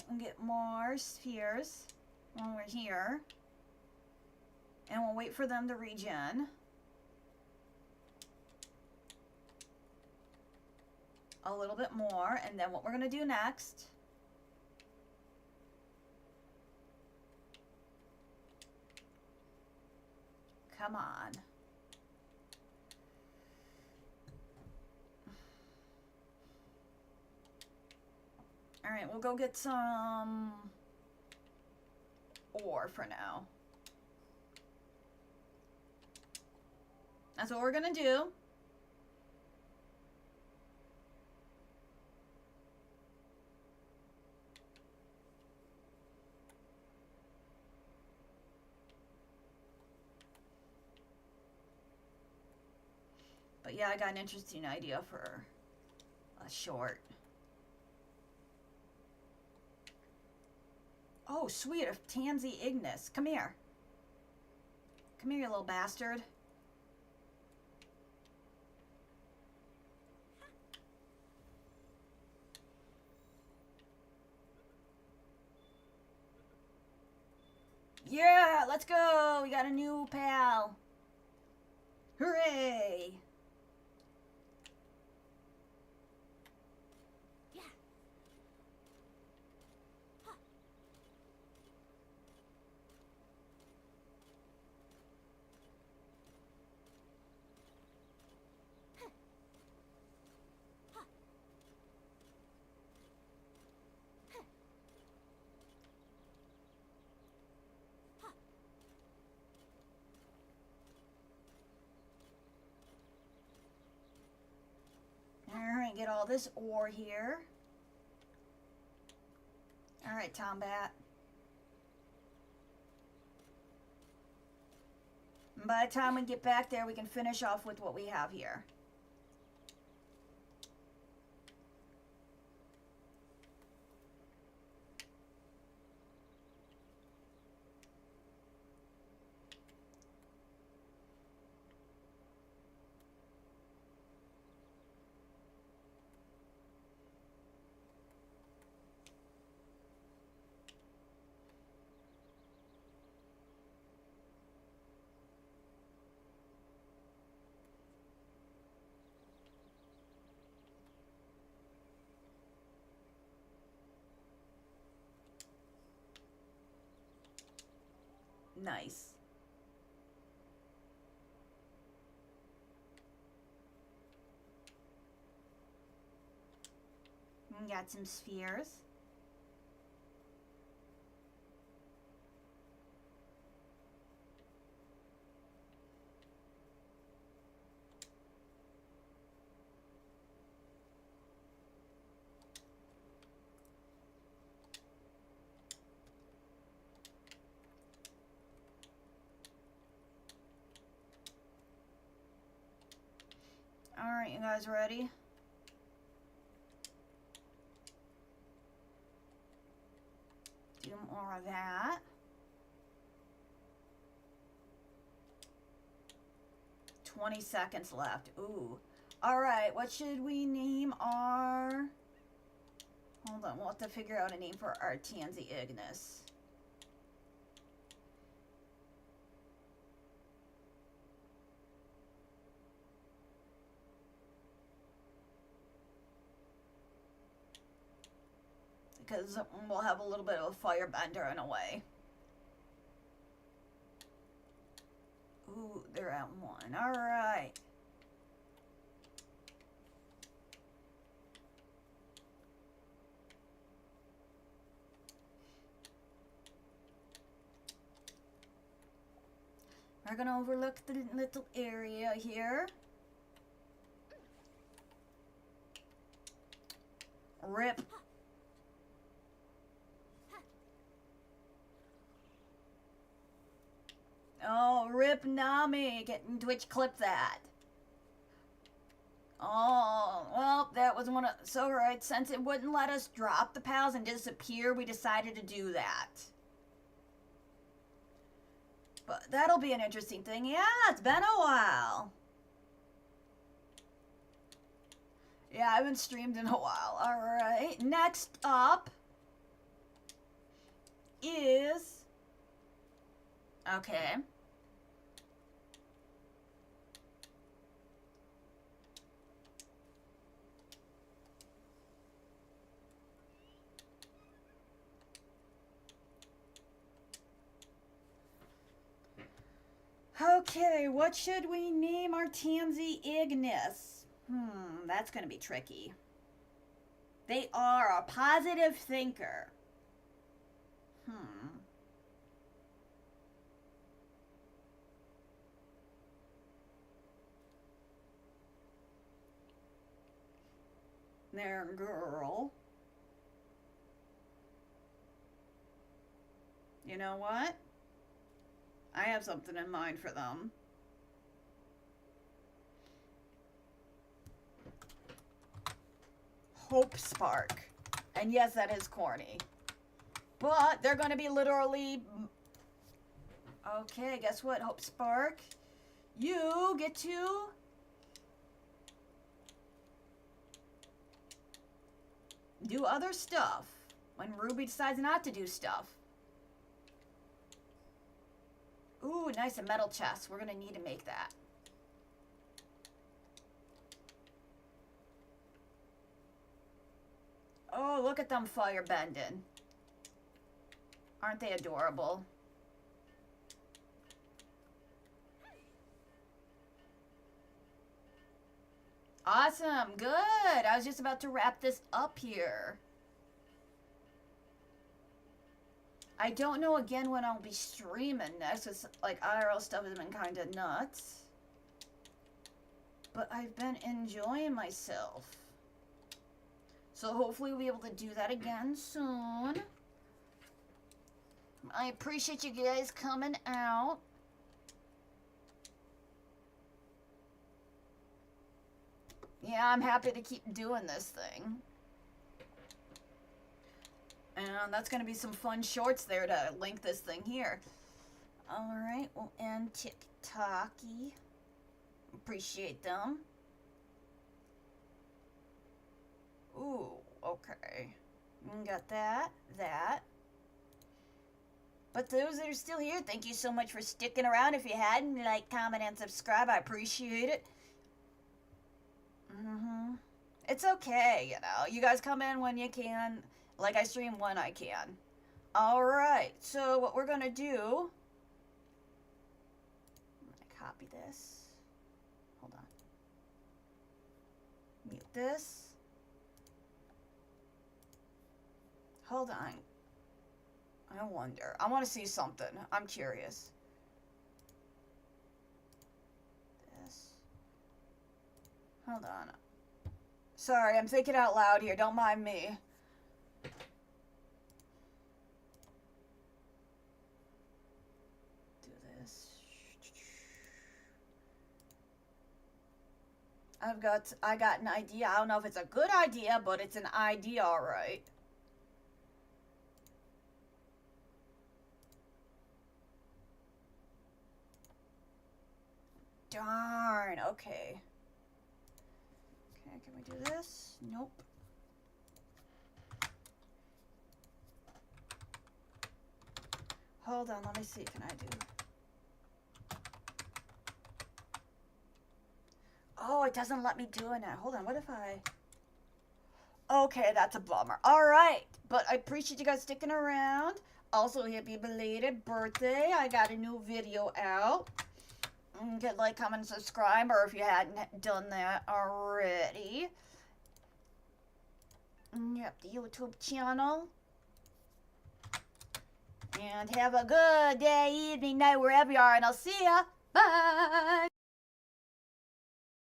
we'll get more spheres when we're here. And we'll wait for them to regen. A little bit more, and then what we're gonna do next. Come on. All right, we'll go get some ore for now. That's what we're gonna do. But yeah, I got an interesting idea for a short. Oh, sweet, a Tansy Ignis. Come here. Come here, you little bastard. Yeah, let's go. We got a new pal. Hooray. Alright, get all this ore here. Alright, Tombat. And by the time we get back there, we can finish off with what we have here. Nice. And got some spheres. Alright, you guys ready? Do more of that. "20 seconds left. Ooh. Alright, what should we name our... Hold on, we'll have to figure out a name for our Tansy Ignis. Because we'll have a little bit of a firebender in a way. Ooh, they're at 1. Alright. We're gonna overlook the little area here. Rip. Oh, rip Nami. Getting Twitch clip that. Oh, well, that was one of... So, right, since it wouldn't let us drop the pals and disappear, we decided to do that. But that'll be an interesting thing. Yeah, it's been a while. Yeah, I haven't streamed in a while. Alright, next up... is... Okay. Okay, what should we name our Tansy Ignis? That's gonna be tricky. They are a positive thinker. They're a girl. You know what? I have something in mind for them. Hope Spark. And yes, that is corny. But they're going to be literally... Okay, guess what, Hope Spark? You get to... do other stuff when Ruby decides not to do stuff. Ooh, nice, a metal chest. We're gonna need to make that. Oh, look at them fire bending. Aren't they adorable? Awesome, good. I was just about to wrap this up here. I don't know again when I'll be streaming next. It's like IRL stuff has been kind of nuts. But I've been enjoying myself. So hopefully we'll be able to do that again soon. I appreciate you guys coming out. Yeah, I'm happy to keep doing this thing. And that's going to be some fun shorts there to link this thing here. Alright, we'll end TikToky. Appreciate them. Ooh, okay. Got that, that. But those that are still here, thank you so much for sticking around. If you hadn't, like, comment, and subscribe. I appreciate it. It's okay, you know. You guys come in when you can. Like, I stream when I can. Alright, so what we're gonna do... I'm gonna copy this. Hold on. Mute this. Hold on. I wonder. I want to see something. I'm curious. This. Hold on. Sorry, I'm thinking out loud here. Don't mind me. Do this. I got an idea. I don't know if it's a good idea, but it's an idea, all right. Darn, okay. Okay, can we do this? Nope. Hold on, let me see. Can I do... Oh, it doesn't let me do it now. Hold on, what if I... Okay, that's a bummer. Alright, but I appreciate you guys sticking around. Also, happy belated birthday. I got a new video out. Get like, comment, and subscribe, or if you hadn't done that already. Yep, the YouTube channel. And have a good day, evening, night, wherever you are, and I'll see ya. Bye!